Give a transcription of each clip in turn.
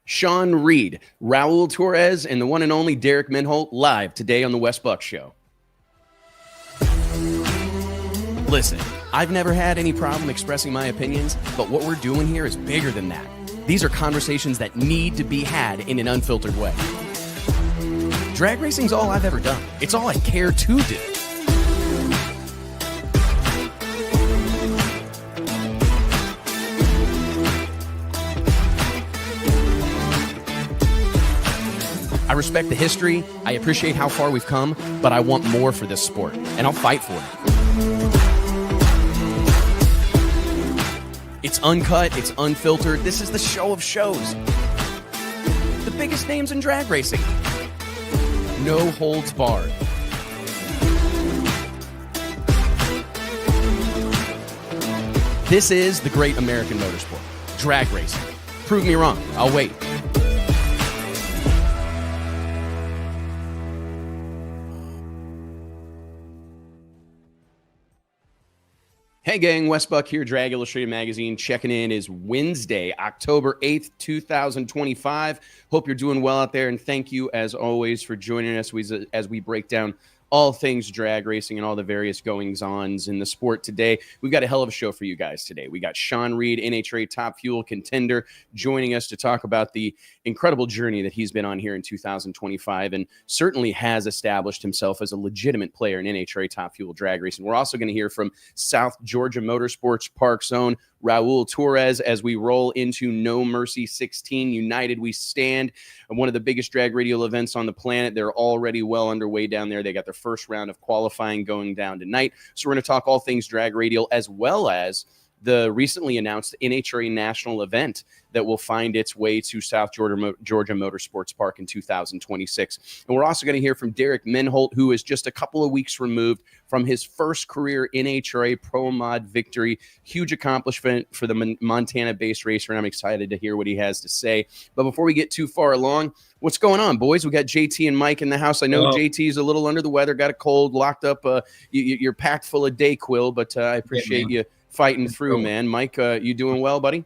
Shawn Reed, Raul Torres, and the one and only Derek Menholt live today on the Wes Buck Show. Listen, I've never had any problem expressing my opinions, but what we're doing here is bigger than that. These are conversations that need to be had in an unfiltered way. Drag racing's all I've ever done. It's all I care to do. I respect the history, I appreciate how far we've come, but I want more for this sport, and I'll fight for it. It's uncut, it's unfiltered, this is the show of shows. The biggest names in drag racing. No holds barred. This is the great American motorsport, drag racing. Prove me wrong, I'll wait. Hey gang, Wes Buck here, Drag Illustrated Magazine. Checking in is Wednesday, October 8th, 2025. Hope you're doing well out there, and thank you as always for joining us as we break down all things drag racing and all the various goings-ons in the sport today. We've got a hell of a show for you guys today. We got Shawn Reed, NHRA Top Fuel contender, joining us to talk about the incredible journey that he's been on here in 2025 and certainly has established himself as a legitimate player in NHRA Top Fuel drag racing. We're also going to hear from South Georgia Motorsports Park's own Raul Torres as we roll into No Mercy 16. United We Stand, one of the biggest drag radial events on the planet. They're already well underway down there. They got their first round of qualifying going down tonight. So we're going to talk all things drag radial as well as the recently announced NHRA national event that will find its way to South Georgia Motorsports Park in 2026. And we're also going to hear from Derek Menholt, who is just a couple of weeks removed from his first career NHRA Pro Mod victory. Huge accomplishment for the Montana-based racer, and I'm excited to hear what he has to say. But before we get too far along, what's going on, boys? We got JT and Mike in the house. I know JT's a little under the weather, got a cold, locked up. You're packed full of Dayquil, but I appreciate you fighting through, man. Mike, you doing well, buddy?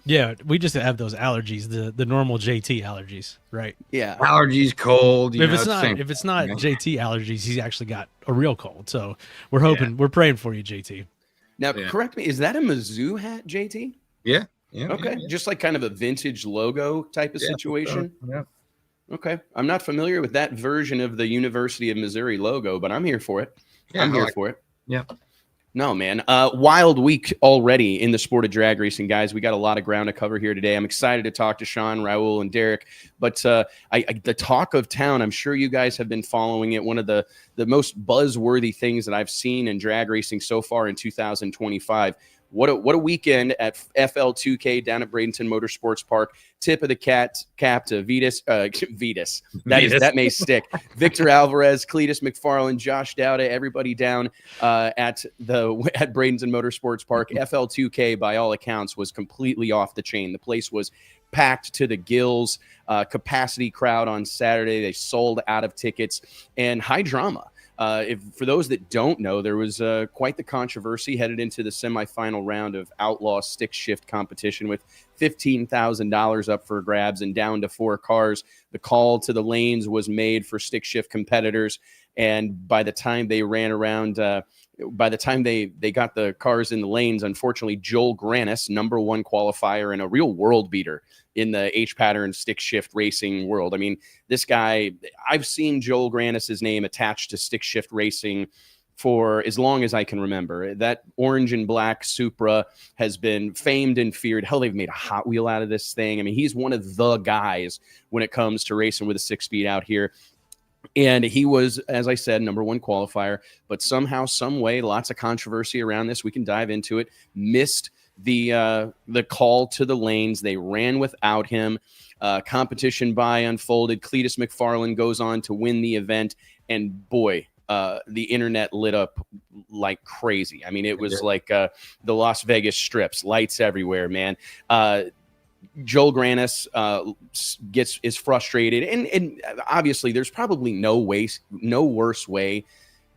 Yeah, we just have those allergies, the normal JT allergies, right? Yeah, allergies, cold. If it's not JT allergies, he's actually got a real cold. So we're hoping, we're praying for you, JT. Now, correct me, is that a Mizzou hat, JT? Yeah. Okay, just like kind of a vintage logo type of situation. Yeah. Okay, I'm not familiar with that version of the University of Missouri logo, but I'm here for it. Yeah, I'm here for it. Yeah. No, man. Wild week already in the sport of drag racing, guys. We got a lot of ground to cover here today. I'm excited to talk to Shawn, Raul, and Derek. But the talk of town, I'm sure you guys have been following it. One of the most buzzworthy things that I've seen in drag racing so far in 2025. What a weekend at FL2K down at Bradenton Motorsports Park. Tip of the cap to Vitas. That may stick. Victor Alvarez, Cletus McFarland, Josh Dowda, everybody down at Bradenton Motorsports Park. FL2K, by all accounts, was completely off the chain. The place was packed to the gills. Capacity crowd on Saturday. They sold out of tickets, and high drama. For those that don't know, there was quite the controversy headed into the semifinal round of Outlaw Stick Shift competition with $15,000 up for grabs and down to 4 cars. The call to the lanes was made for stick shift competitors, and by the time they ran around, by the time they got the cars in the lanes, unfortunately, Joel Granis, #1 qualifier and a real world beater in the H-pattern stick shift racing world. I mean, this guy, I've seen Joel Granis' name attached to stick shift racing for as long as I can remember. That orange and black Supra has been famed and feared. Hell, they've made a Hot Wheel out of this thing. I mean, he's one of the guys when it comes to racing with a 6-speed out here. And he was, as I said, #1 qualifier, but somehow, some way, lots of controversy around this. We can dive into it. Missed the call to the lanes. They ran without him. Competition by unfolded. Cletus McFarland goes on to win the event, and boy, the internet lit up like crazy. I mean, it was like the Las Vegas strips, lights everywhere, man. Joel Granis is frustrated, and obviously there's probably no worse way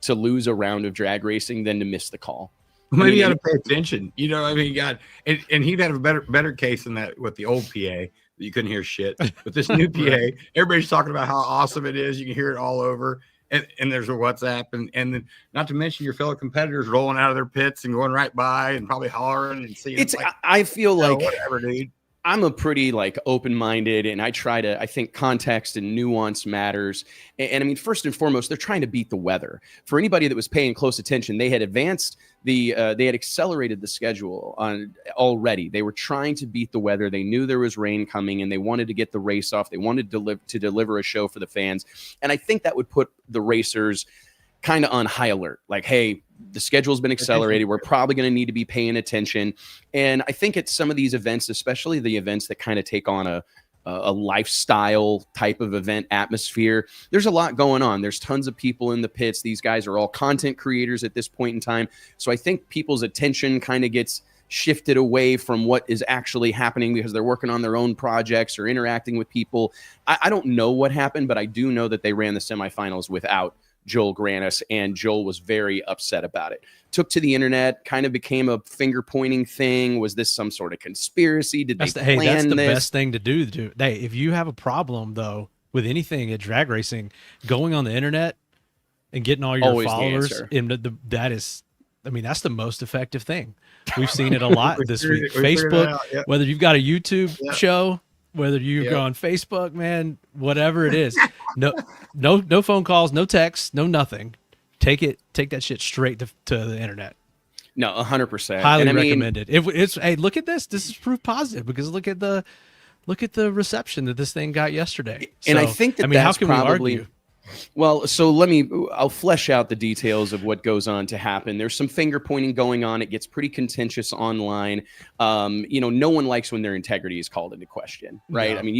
to lose a round of drag racing than to miss the call. Maybe you got to pay attention. You know, I mean, and he'd have a better case than that with the old PA You couldn't hear shit. With this new PA, everybody's talking about how awesome it is. You can hear it all over. And there's a WhatsApp, and then not to mention your fellow competitors rolling out of their pits and going right by and probably hollering and seeing. It's like, I feel like whatever, dude. I'm a pretty like open-minded, and I think context and nuance matters. And I mean, first and foremost, they're trying to beat the weather. For anybody that was paying close attention, they had accelerated the schedule on already. They were trying to beat the weather. They knew there was rain coming, and they wanted to get the race off. They wanted to deliver a show for the fans. And I think that would put the racers kind of on high alert. Like, hey, the schedule's been accelerated. We're probably going to need to be paying attention. And I think at some of these events, especially the events that kind of take on a lifestyle type of event atmosphere, there's a lot going on. There's tons of people in the pits. These guys are all content creators at this point in time. So I think people's attention kind of gets shifted away from what is actually happening because they're working on their own projects or interacting with people. I don't know what happened, but I do know that they ran the semifinals without Joel Granis, and Joel was very upset about it. Took to the internet, kind of became a finger-pointing thing. Was this some sort of conspiracy? Did they plan this? That's the best thing to do. Hey, if you have a problem, though, with anything at drag racing, going on the internet and getting all your Always followers, that's the most effective thing. We've seen it a lot this week. Facebook, whether you've got a YouTube show, whether you go on Facebook, man, whatever it is, no phone calls, no texts, no nothing. Take that shit straight to the internet. No, 100%. Highly recommended. It's hey, look at this. This is proof positive because look at the reception that this thing got yesterday. And I think that's how can probably. we argue? Well, so I'll flesh out the details of what goes on to happen. There's some finger pointing going on. It gets pretty contentious online. No one likes when their integrity is called into question, right? Yeah. It's when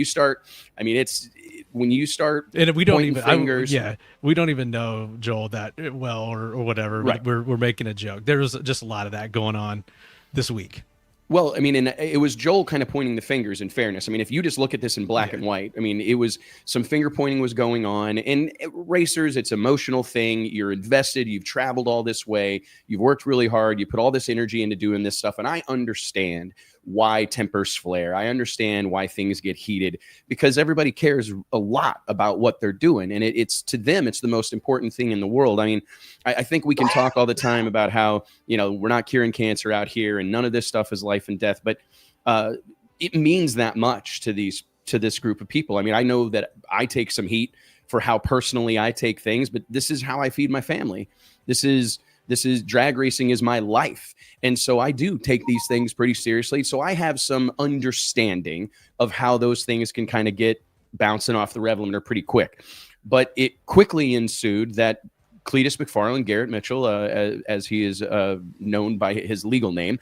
you start and we don't even fingers. We don't even know Joel that well or whatever. Right. We're making a joke. There was just a lot of that going on this week. Well, and it was Joel kind of pointing the fingers, in fairness. If you just look at this in black and white, it was some finger pointing was going on. And racers, it's an emotional thing. You're invested. You've traveled all this way. You've worked really hard. You put all this energy into doing this stuff. And I understand why tempers flare. I understand why things get heated because everybody cares a lot about what they're doing. And it's to them, it's the most important thing in the world. I think we can talk all the time about how, we're not curing cancer out here and none of this stuff is life and death, but it means that much to this group of people. I know that I take some heat for how personally I take things, but this is how I feed my family. This is drag racing is my life. And so I do take these things pretty seriously. So I have some understanding of how those things can kind of get bouncing off the rev limiter pretty quick. But it quickly ensued that Cletus McFarland, Garrett Mitchell, as he is known by his legal name,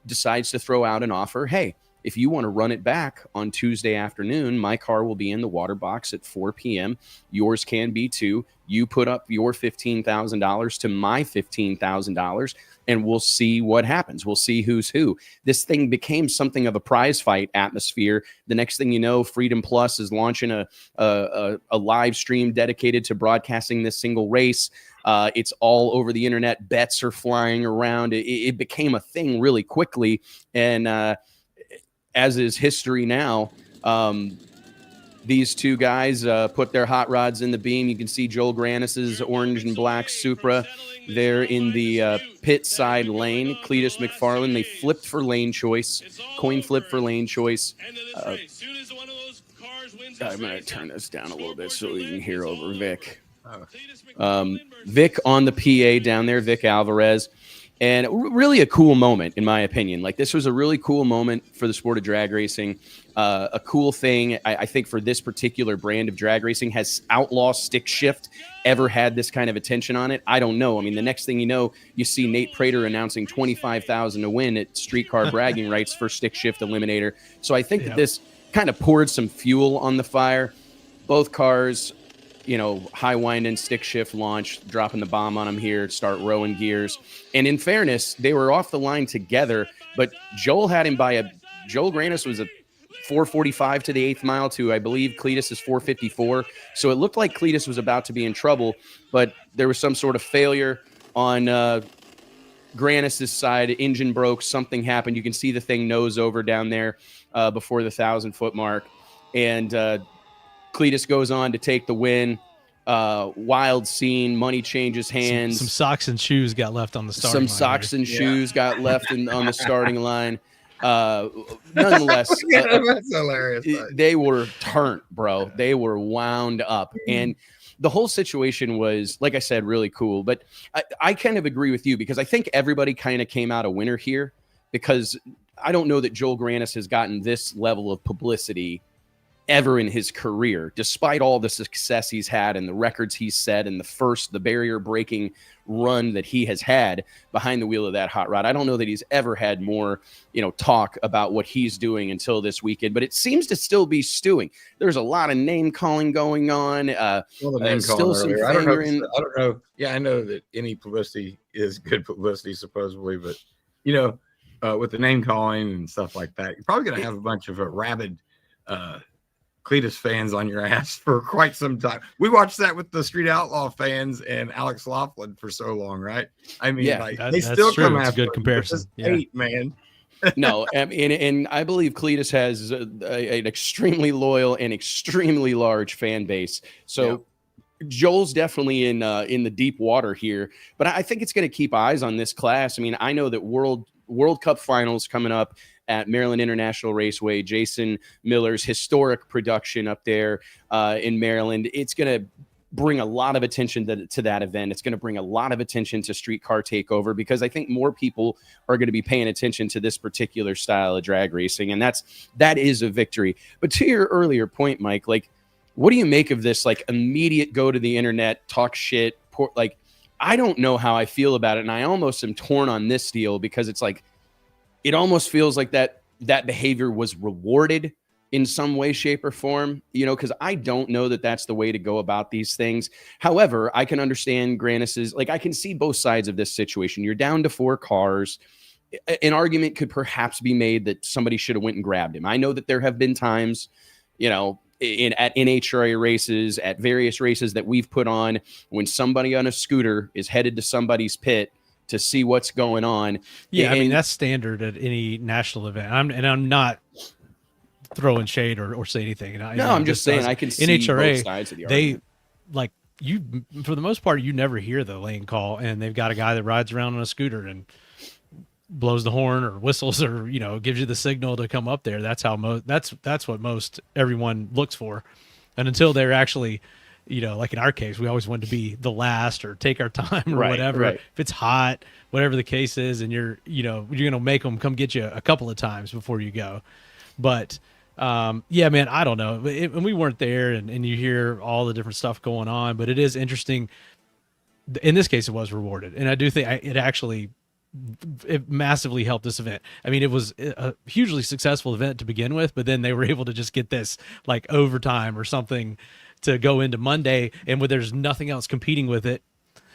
decides to throw out an offer. Hey, if you want to run it back on Tuesday afternoon, my car will be in the water box at 4 p.m. Yours can be too. You put up your $15,000 to my $15,000, and we'll see what happens. We'll see who's who. This thing became something of a prize fight atmosphere. The next thing you know, Freedom Plus is launching a live stream dedicated to broadcasting this single race. It's all over the internet. Bets are flying around. It became a thing really quickly, and as is history now, these two guys put their hot rods in the beam. You can see Joel Granis's orange and black Supra there in the pit side lane. Cletus McFarland, they flipped for lane choice, coin flip for lane choice. I'm going to turn this down a little bit so we can hear over Vic. Vic on the PA down there, Vic Alvarez. And really a cool moment, in my opinion. Like, this was a really cool moment for the sport of drag racing. A cool thing, I think, for this particular brand of drag racing. Has Outlaw Stick Shift ever had this kind of attention on it? I don't know. The next thing you know, you see Nate Prater announcing $25,000 to win at Streetcar Bragging Rights for Stick Shift Eliminator. So I think that this kind of poured some fuel on the fire. Both cars, high winding stick shift launch, dropping the bomb on them here, start rowing gears. And in fairness, they were off the line together, but Joel had him by Joel Granis was a 4:45 to the 8th mile to, I believe, Cletus's 4:54. So it looked like Cletus was about to be in trouble, but there was some sort of failure on Granis's side. Engine broke, something happened. You can see the thing nose over down there. before the 1,000-foot mark. And Cletus goes on to take the win. Wild scene, money changes hands. Some socks and shoes got left on the starting line. Some socks and shoes got left on the starting line. Nonetheless, that's hilarious. They were turned, bro. They were wound up. And the whole situation was, like I said, really cool. But I kind of agree with you, because I think everybody kind of came out a winner here, because I don't know that Joel Granis has gotten this level of publicity ever in his career, despite all the success he's had and the records he's set and the barrier breaking run that he has had behind the wheel of that hot rod. I don't know that he's ever had more, talk about what he's doing until this weekend, but it seems to still be stewing. There's a lot of name calling going on. Still some I don't know. Yeah, I know that any publicity is good publicity, supposedly, but with the name calling and stuff like that, you're probably going to have a bunch of rabid Cletus fans on your ass for quite some time. We watched that with the Street Outlaw fans and Alex Laughlin for so long, right? I mean, they still come after. That's a good comparison. Hate, man. No, and I believe Cletus has an extremely loyal and extremely large fan base. So Joel's definitely in the deep water here, but I think it's going to keep eyes on this class. I mean, I know that World Cup finals coming up at Maryland International Raceway, Jason Miller's historic production up there in Maryland. It's going to bring a lot of attention to that event. It's going to bring a lot of attention to Streetcar Takeover, because I think more people are going to be paying attention to this particular style of drag racing, and that is a victory. But to your earlier point, Mike, like, what do you make of this immediate go to the internet, talk shit? I don't know how I feel about it, and I almost am torn on this deal, because it's it almost feels like that behavior was rewarded in some way, shape, or form, because I don't know that that's the way to go about these things. However, I can understand Granis's, I can see both sides of this situation. You're down to 4 cars. An argument could perhaps be made that somebody should have went and grabbed him. I know that there have been times, at NHRA races, at various races that we've put on, when somebody on a scooter is headed to somebody's pit to see what's going on. Yeah, I mean, that's standard at any national event. I'm not throwing shade or say anything. I'm just saying I can see NHRA, both sides of the argument. You, for the most part, you never hear the lane call, and they've got a guy that rides around on a scooter and blows the horn or whistles or gives you the signal to come up there. That's how that's what most everyone looks for, and until they're actually, like in our case, we always want to be the last or take our time or whatever. Right. If it's hot, whatever the case is, and you're going to make them come get you a couple of times before you go. But yeah, man, I don't know. And we weren't there, and you hear all the different stuff going on, but it is interesting. In this case, it was rewarded. And I do think it massively helped this event. I mean, it was a hugely successful event to begin with, but then they were able to just get this overtime or something to go into Monday, and where there's nothing else competing with it,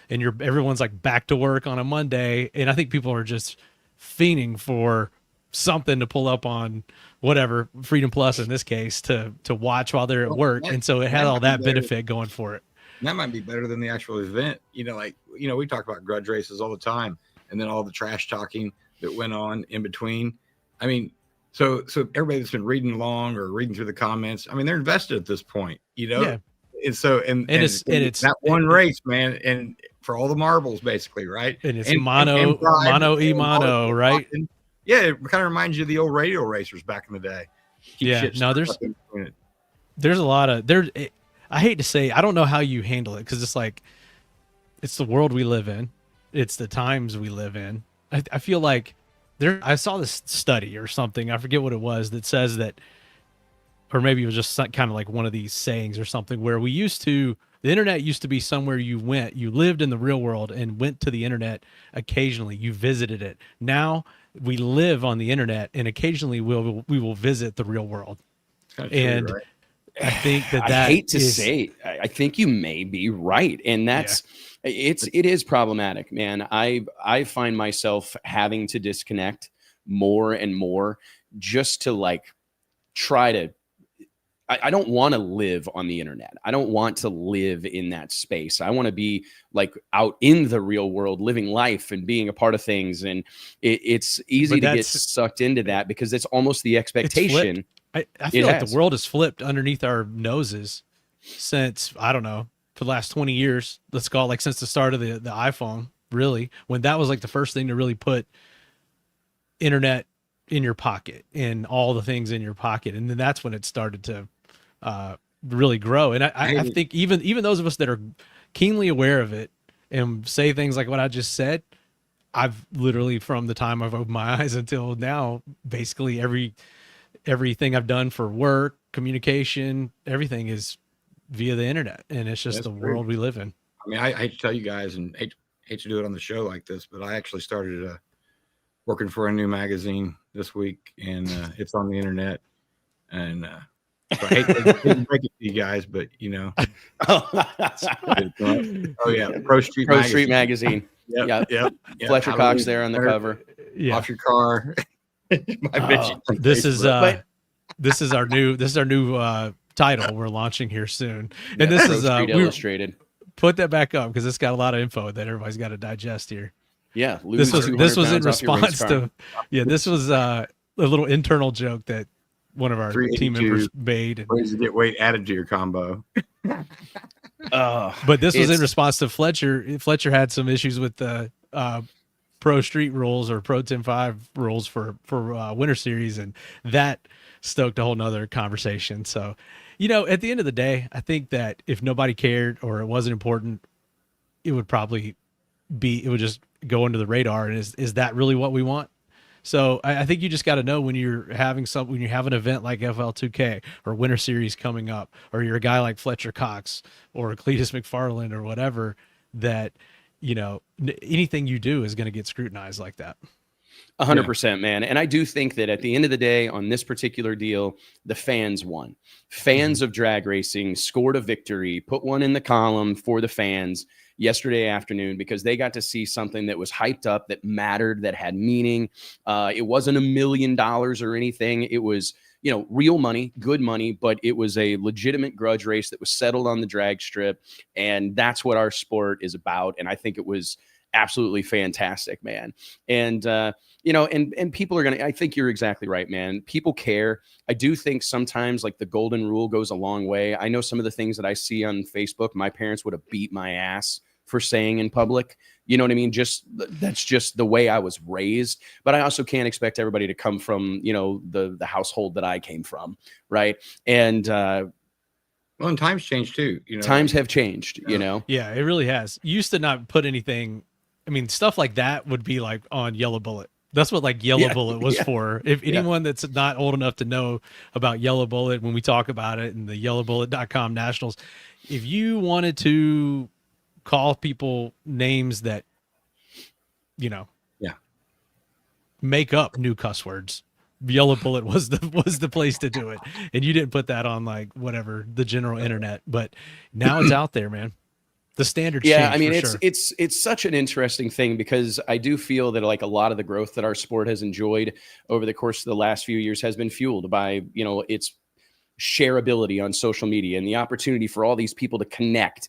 and everyone's back to work on a Monday, and I think people are just fiending for something to pull up on whatever Freedom Plus in this case to watch while they're at work, and so it had all that benefit going for it. That might be better than the actual event. We talk about grudge races all the time, and then all the trash talking that went on in between. I mean, so everybody that's been reading along or reading through the comments, I mean, they're invested at this point, Yeah. And so, and it's that one race, man, and for all the marbles, basically, right? And it's mono, right? Yeah, it kind of reminds you of the old radio racers back in the day. There's a lot of I hate to say, I don't know how you handle it, because it's the world we live in, it's the times we live in. I feel like I saw this study or something, I forget what it was, that says that, or maybe it was just kind of one of these sayings or something, where the internet used to be somewhere you lived in the real world and went to the internet occasionally, you visited it. Now we live on the internet, and occasionally we will visit the real world. And true, right? I think that I hate to say, I think you may be right, and it is problematic, man. I find myself having to disconnect more and more just to try to I don't want to live on the internet. I don't want to live in that space. I want to be like out in the real world, living life and being a part of things. And it's easy to get sucked into that because it's almost the expectation. I feel like the world has flipped underneath our noses since, I don't know, for the last 20 years. Let's call it like since the start of the iPhone, really, when that was like the first thing to really put internet in your pocket and all the things in your pocket. And then that's when it started to really grow. And I think even those of us that are keenly aware of it and say things like what I just said, I've literally, from the time I've opened my eyes until now, basically everything I've done for work, communication, everything is via the internet. And it's just the world we live in. I mean, I hate to tell you guys and hate to do it on the show like this, but I actually started working for a new magazine this week, and it's on the internet. And so I hate to break it to you guys, but you know, oh yeah, Pro Street Magazine. Yep. Fletcher Cox there on the cover. Yeah. Off your car. This is our new title we're launching here soon, and this is Illustrated. Put that back up because it's got a lot of info that everybody's got to digest here. Yeah, this was in response to this was a little internal joke that one of our team members made. Ways to get weight added to your combo. But this was in response to Fletcher. Fletcher had some issues with the Pro Street rules or Pro 10.5 rules for Winter Series, and that stoked a whole nother conversation. So, you know, at the end of the day, I think that if nobody cared or it wasn't important, it would probably it would just go under the radar. And is that really what we want? So I think you just got to know when you're having when you have an event like FL2K or Winter Series coming up, or you're a guy like Fletcher Cox or Cletus McFarland or whatever, that, you know, anything you do is going to get scrutinized like that. 100%, man. And I do think that at the end of the day, on this particular deal, the fans won. Fans of drag racing scored a victory, put one in the column for the fans yesterday afternoon, because they got to see something that was hyped up, that mattered, that had meaning. It wasn't $1 million or anything. It was, you know, real money, good money, but it was a legitimate grudge race that was settled on the drag strip. And that's what our sport is about. And I think it was absolutely fantastic, man. And, you know, and people are I think you're exactly right, man. People care. I do think sometimes like the golden rule goes a long way. I know some of the things that I see on Facebook, my parents would have beat my ass for saying in public. You know what I mean? That's just the way I was raised. But I also can't expect everybody to come from, you know, the household that I came from. Right. And, well, and times change too. You know, times have changed, you know? Yeah, it really has. You used to not put anything. I mean, stuff like that would be like on Yellow Bullet. That's what like Yellow Bullet was for. If anyone that's not old enough to know about Yellow Bullet, when we talk about it and the yellowbullet.com nationals, if you wanted to call people names that, you know, make up new cuss words, Yellow Bullet was the place to do it. And you didn't put that on like whatever the general internet, but now it's out there, man. The standards change. I mean, it's such an interesting thing, because I do feel that like a lot of the growth that our sport has enjoyed over the course of the last few years has been fueled by, you know, its shareability on social media and the opportunity for all these people to connect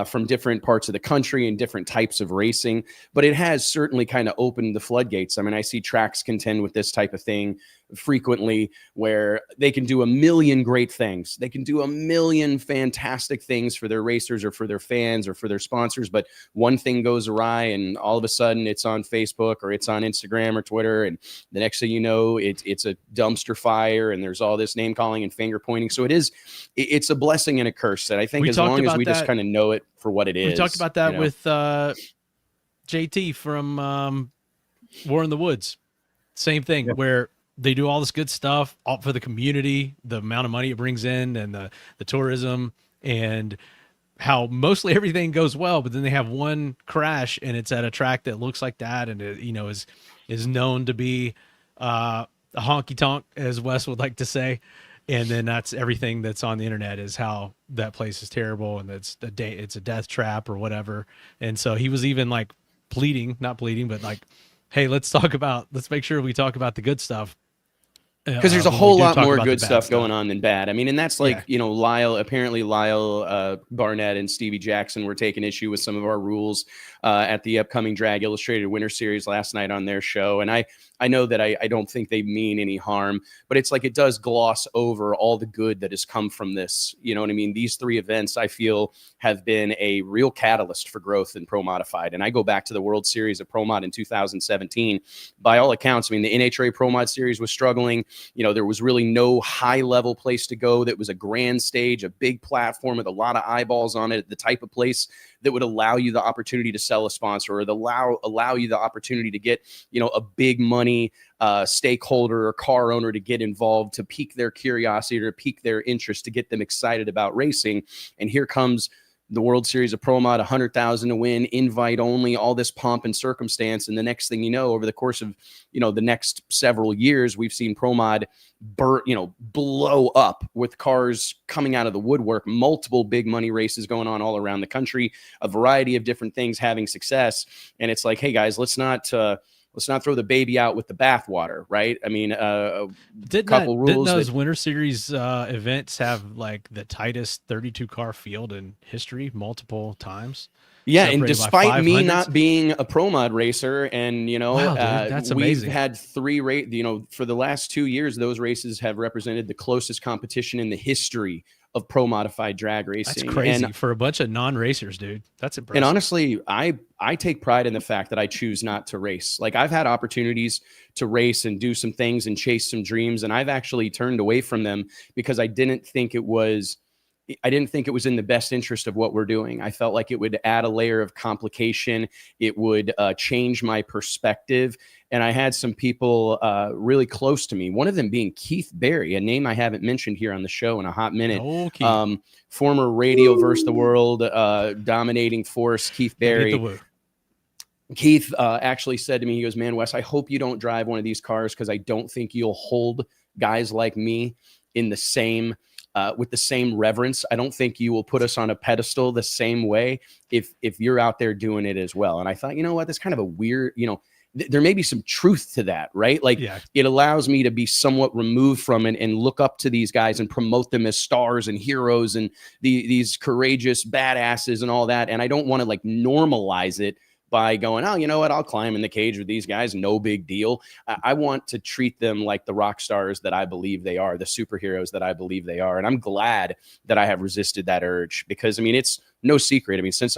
from different parts of the country and different types of racing. But it has certainly kind of opened the floodgates. I mean, I see tracks contend with this type of thing frequently, where they can do a million great things. They can do a million fantastic things for their racers or for their fans or for their sponsors. But one thing goes awry and all of a sudden it's on Facebook or it's on Instagram or Twitter. And the next thing you know, it's a dumpster fire and there's all this name calling and finger pointing. So it's a blessing and a curse that I think as long as we just kind of know it for what it is. We talked about that with JT from War in the Woods. Same thing, where they do all this good stuff all for the community, the amount of money it brings in, and the tourism, and how mostly everything goes well. But then they have one crash, and it's at a track that looks like that, and it, you know, is known to be a honky tonk, as Wes would like to say. And then that's everything that's on the internet is how that place is terrible, and it's a death trap or whatever. And so he was even like not pleading, but like, hey, let's make sure we talk about the good stuff. Because there's a whole lot more good stuff going on than bad. I mean, and that's like, Yeah. Lyle Barnett and Stevie Jackson were taking issue with some of our rules at the upcoming Drag Illustrated Winter Series last night on their show. And I know that I don't think they mean any harm, but it's like it does gloss over all the good that has come from this. You know what I mean? These three events, I feel, have been a real catalyst for growth in Pro Modified. And I go back to the World Series of Pro Mod in 2017. By all accounts, I mean, the NHRA Pro Mod Series was struggling. You know, there was really no high level place to go that was a grand stage, a big platform with a lot of eyeballs on it, the type of place that would allow you the opportunity to sell a sponsor, or allow you the opportunity to get, you know, a big money stakeholder or car owner to get involved, to pique their curiosity or to pique their interest, to get them excited about racing. And here comes the World Series of Pro Mod, 100,000 to win, invite only, all this pomp and circumstance. And the next thing you know, over the course of, you know, the next several years, we've seen Pro Mod blow up with cars coming out of the woodwork, multiple big money races going on all around the country, a variety of different things having success. And it's like, hey guys, let's not throw the baby out with the bathwater, right? I mean, didn't those Winter Series events have like the tightest 32 car field in history multiple times? Yeah, and despite me not being a Pro Mod racer, and you know, wow, dude, that's amazing. We've had for the last 2 years, those races have represented the closest competition in the history of Pro Modified drag racing. That's crazy for a bunch of non-racers, dude. That's impressive. And honestly, I take pride in the fact that I choose not to race. Like, I've had opportunities to race and do some things and chase some dreams, and I've actually turned away from them because I didn't think it was in the best interest of what we're doing. I felt like it would add a layer of complication. It would change my perspective. And I had some people really close to me, one of them being Keith Berry, a name I haven't mentioned here on the show in a hot minute. Former Radio versus the World dominating force, Keith Berry. Keith actually said to me, he goes, "Man, Wes, I hope you don't drive one of these cars, because I don't think you'll hold guys like me in the same with the same reverence. I don't think you will put us on a pedestal the same way if you're out there doing it as well." And I thought, you know what, that's kind of a weird, you know, there may be some truth to that, right? Like, it allows me to be somewhat removed from it and look up to these guys and promote them as stars and heroes and these courageous badasses and all that. And I don't want to like normalize it by going, oh, you know what, I'll climb in the cage with these guys, no big deal. I want to treat them like the rock stars that I believe they are, the superheroes that I believe they are. And I'm glad that I have resisted that urge, because, I mean, it's no secret. I mean, since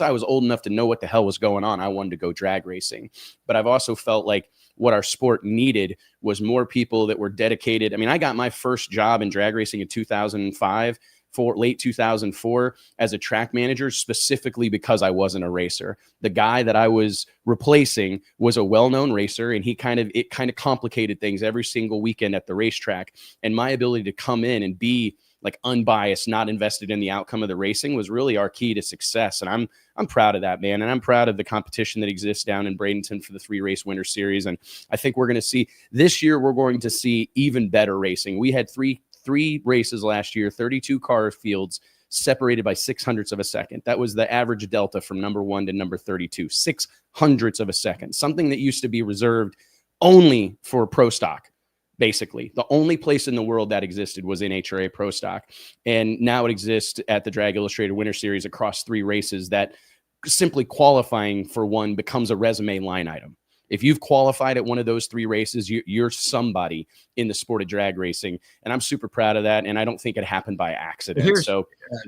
I was old enough to know what the hell was going on, I wanted to go drag racing. But I've also felt like what our sport needed was more people that were dedicated. I mean, I got my first job in drag racing in 2005. Late 2004 as a track manager, specifically because I wasn't a racer. The guy that I was replacing was a well-known racer, and it kind of complicated things every single weekend at the racetrack. And my ability to come in and be like unbiased, not invested in the outcome of the racing, was really our key to success. And I'm proud of that, man. And I'm proud of the competition that exists down in Bradenton for the 3-race Winter Series. And I think we're going to see this year, we're going to see even better racing. We had three races last year, 32 car fields separated by 600ths of a second. That was the average delta from number 1 to number 32, 600ths of a second, something that used to be reserved only for pro stock. Basically, the only place in the world that existed was NHRA Pro Stock. And now it exists at the Drag Illustrated Winter Series across 3 races, that simply qualifying for one becomes a resume line item. If you've qualified at one of those 3 races, you're somebody in the sport of drag racing. And I'm super proud of that. And I don't think it happened by accident. So,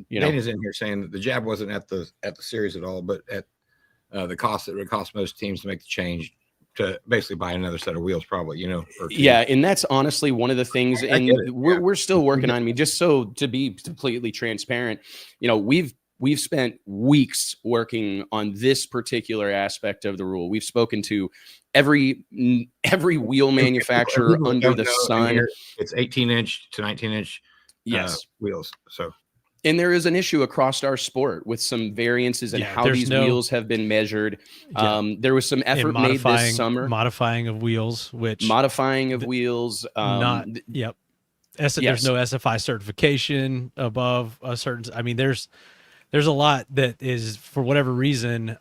Dana's in here saying that the jab wasn't at the series at all, but at the cost that it would cost most teams to make the change to basically buy another set of wheels, probably, you know. Yeah, and that's honestly one of the things, and we're still working on. I mean, just so to be completely transparent, you know, we've spent weeks working on this particular aspect of the rule. We've spoken to every wheel manufacturer under the sun. It's 18-inch to 19-inch wheels. So. And there is an issue across our sport with some variances in how these wheels have been measured. There was some effort made this summer. Modifying of wheels. There's no SFI certification above a certain. I mean, there's a lot that is, for whatever reason,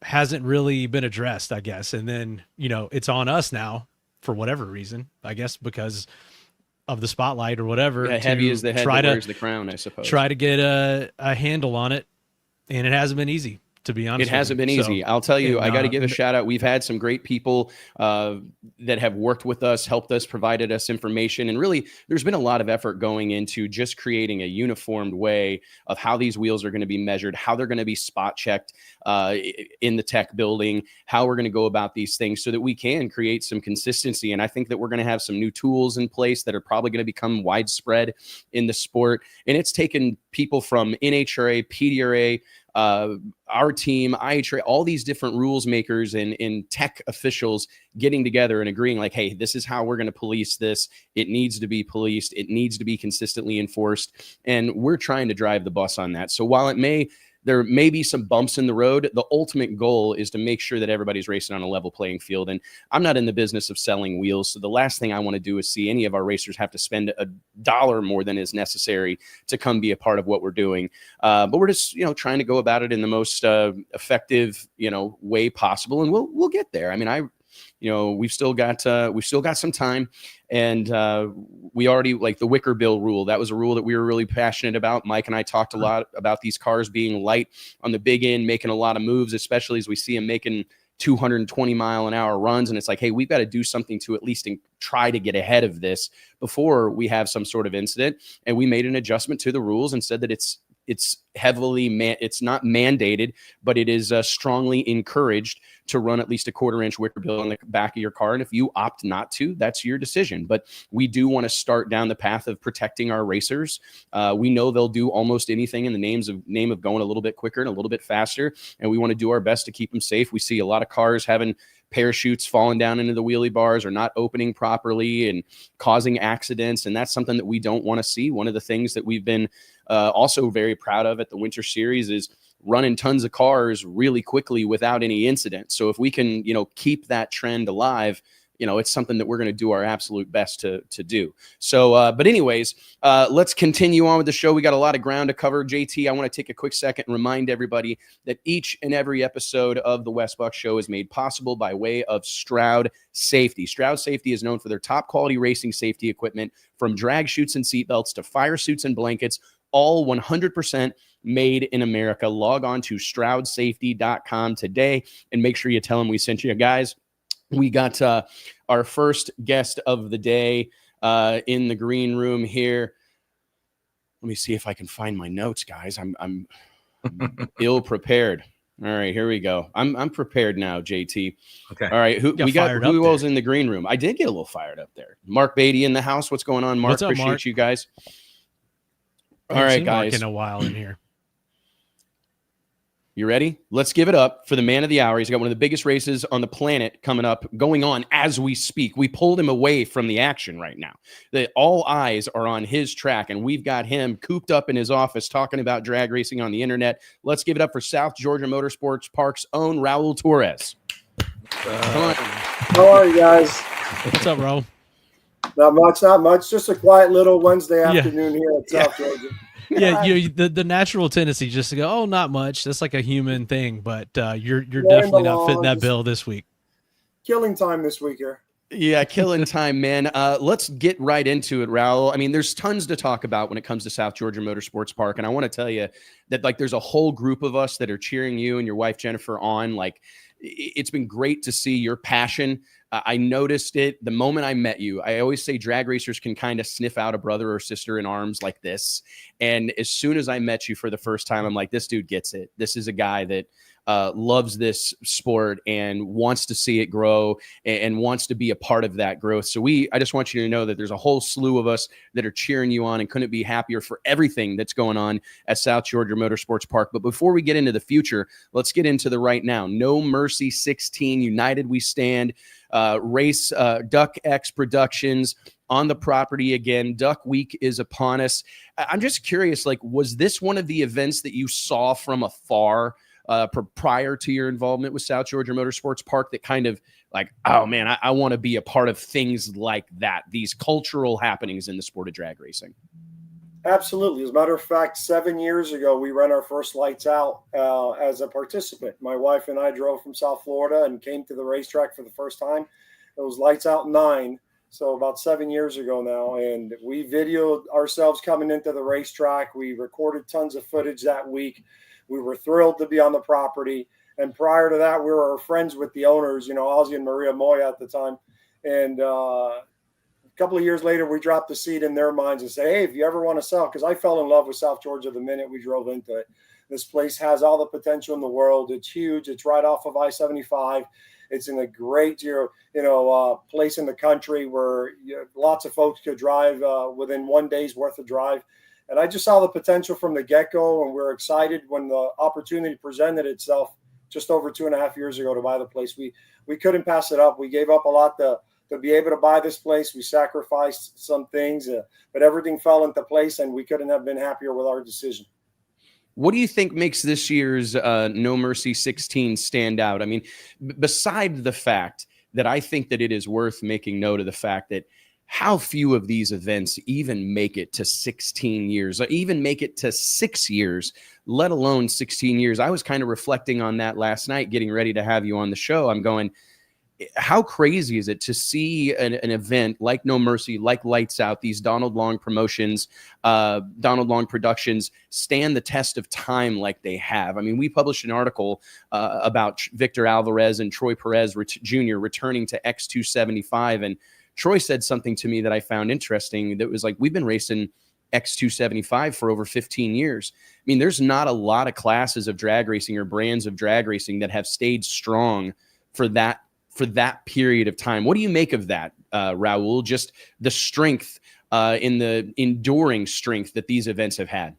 hasn't really been addressed, I guess. And then, you know, it's on us now for whatever reason, I guess because of the spotlight or whatever. Yeah, heavy is the head that wears the crown, I suppose. Try to get a handle on it, and it hasn't been easy. To be honest, it hasn't been easy. I'll tell you, I got to give a shout out. We've had some great people that have worked with us, helped us, provided us information. And really, there's been a lot of effort going into just creating a uniformed way of how these wheels are going to be measured, how they're going to be spot checked in the tech building, how we're going to go about these things so that we can create some consistency. And I think that we're going to have some new tools in place that are probably going to become widespread in the sport. And it's taken people from NHRA, PDRA, our team, IHRA, all these different rules makers and tech officials getting together and agreeing like, hey, this is how we're going to police this. It needs to be policed. It needs to be consistently enforced. And we're trying to drive the bus on that. So while there may be some bumps in the road, the ultimate goal is to make sure that everybody's racing on a level playing field. And I'm not in the business of selling wheels. So the last thing I want to do is see any of our racers have to spend $1 more than is necessary to come be a part of what we're doing. But we're just, trying to go about it in the most effective, way possible. And we'll get there. I mean, we've still got some time, and we already, like the wicker bill rule. That was a rule that we were really passionate about. Mike and I talked a lot about these cars being light on the big end, making a lot of moves, especially as we see them making 220-mile-an-hour runs. And it's like, hey, we've got to do something to at least try to get ahead of this before we have some sort of incident. And we made an adjustment to the rules and said that it's heavily it's not mandated, but it is strongly encouraged to run at least a 1/4-inch wicker bill on the back of your car. And if you opt not to, that's your decision. But we do want to start down the path of protecting our racers. We know they'll do almost anything in the name of going a little bit quicker and a little bit faster. And we want to do our best to keep them safe. We see a lot of cars having parachutes falling down into the wheelie bars or not opening properly and causing accidents. And that's something that we don't want to see. One of the things that we've been also very proud of at the Winter Series is running tons of cars really quickly without any incident. So if we can, keep that trend alive, it's something that we're going to do our absolute best to do. So, but anyways, let's continue on with the show. We got a lot of ground to cover. JT, I want to take a quick second and remind everybody that each and every episode of the Wes Buck Show is made possible by way of Stroud Safety. Stroud Safety is known for their top quality racing safety equipment, from drag chutes and seatbelts to fire suits and blankets, all 100% made in America. Log on to stroudsafety.com today and make sure you tell them we sent you. Guys, we got our first guest of the day in the green room here. Let me see if I can find my notes, guys. I'm ill prepared. All right, here we go. I'm prepared now, JT. Okay. All right, who else in the green room? I did get a little fired up there. Mark Beatty in the house. What's going on, Mark? What's up, Appreciate Mark? you guys. All right, guys. Mark in a while in here. You ready? Let's give it up for the man of the hour. He's got one of the biggest races on the planet coming up, going on as we speak. We pulled him away from the action right now. All eyes are on his track, and we've got him cooped up in his office talking about drag racing on the internet. Let's give it up for South Georgia Motorsports Park's own Raul Torres. Come on. How are you guys? What's up, Raul? Not much. Just a quiet little Wednesday afternoon here at South Georgia. Yeah, the natural tendency just to go, oh, not much. That's like a human thing, but you're definitely not fitting that bill this week. Killing time this week here. Yeah, killing time, man. Let's get right into it, Raul. I mean, there's tons to talk about when it comes to South Georgia Motorsports Park, and I want to tell you that there's a whole group of us that are cheering you and your wife Jennifer on. It's been great to see your passion. I noticed it the moment I met you. I always say drag racers can kind of sniff out a brother or sister in arms like this. And as soon as I met you for the first time, I'm like, this dude gets it. This is a guy that loves this sport and wants to see it grow and wants to be a part of that growth. So I just want you to know that there's a whole slew of us that are cheering you on and couldn't be happier for everything that's going on at South Georgia Motorsports Park. But before we get into the future, let's get into the right now. No Mercy 16, United We Stand, race, Duck X Productions on the property again. Duck Week is upon us. I'm just curious, was this one of the events that you saw from afar prior to your involvement with South Georgia Motorsports Park that kind of oh man, I want to be a part of things like that, these cultural happenings in the sport of drag racing? Absolutely. As a matter of fact, 7 years ago, we ran our first lights out as a participant. My wife and I drove from South Florida and came to the racetrack for the first time. It was Lights Out 9. So about 7 years ago now, and we videoed ourselves coming into the racetrack. We recorded tons of footage that week. We were thrilled to be on the property. And prior to that, we were friends with the owners, Ozzy and Maria Moya at the time. And a couple of years later, we dropped the seed in their minds and say, hey, if you ever want to sell, because I fell in love with South Georgia the minute we drove into it. This place has all the potential in the world. It's huge. It's right off of I-75. It's in a great, place in the country where lots of folks could drive within 1 day's worth of drive. And I just saw the potential from the get-go, and we're excited when the opportunity presented itself just over 2.5 years ago to buy the place. We couldn't pass it up. We gave up a lot to be able to buy this place. We sacrificed some things, but everything fell into place, and we couldn't have been happier with our decision. What do you think makes this year's No Mercy 16 stand out? I mean, beside the fact that I think that it is worth making note of the fact that how few of these events even make it to 16 years, or even make it to 6 years, let alone 16 years. I was kind of reflecting on that last night, getting ready to have you on the show. I'm going, how crazy is it to see an event like No Mercy, like Lights Out, these Donald Long promotions, Donald Long Productions stand the test of time like they have? I mean, we published an article about Victor Alvarez and Troy Perez Jr. returning to X275, and Troy said something to me that I found interesting that was like, we've been racing X275 for over 15 years. I mean, there's not a lot of classes of drag racing or brands of drag racing that have stayed strong for that period of time. What do you make of that, Raul? Just the strength in the enduring strength that these events have had.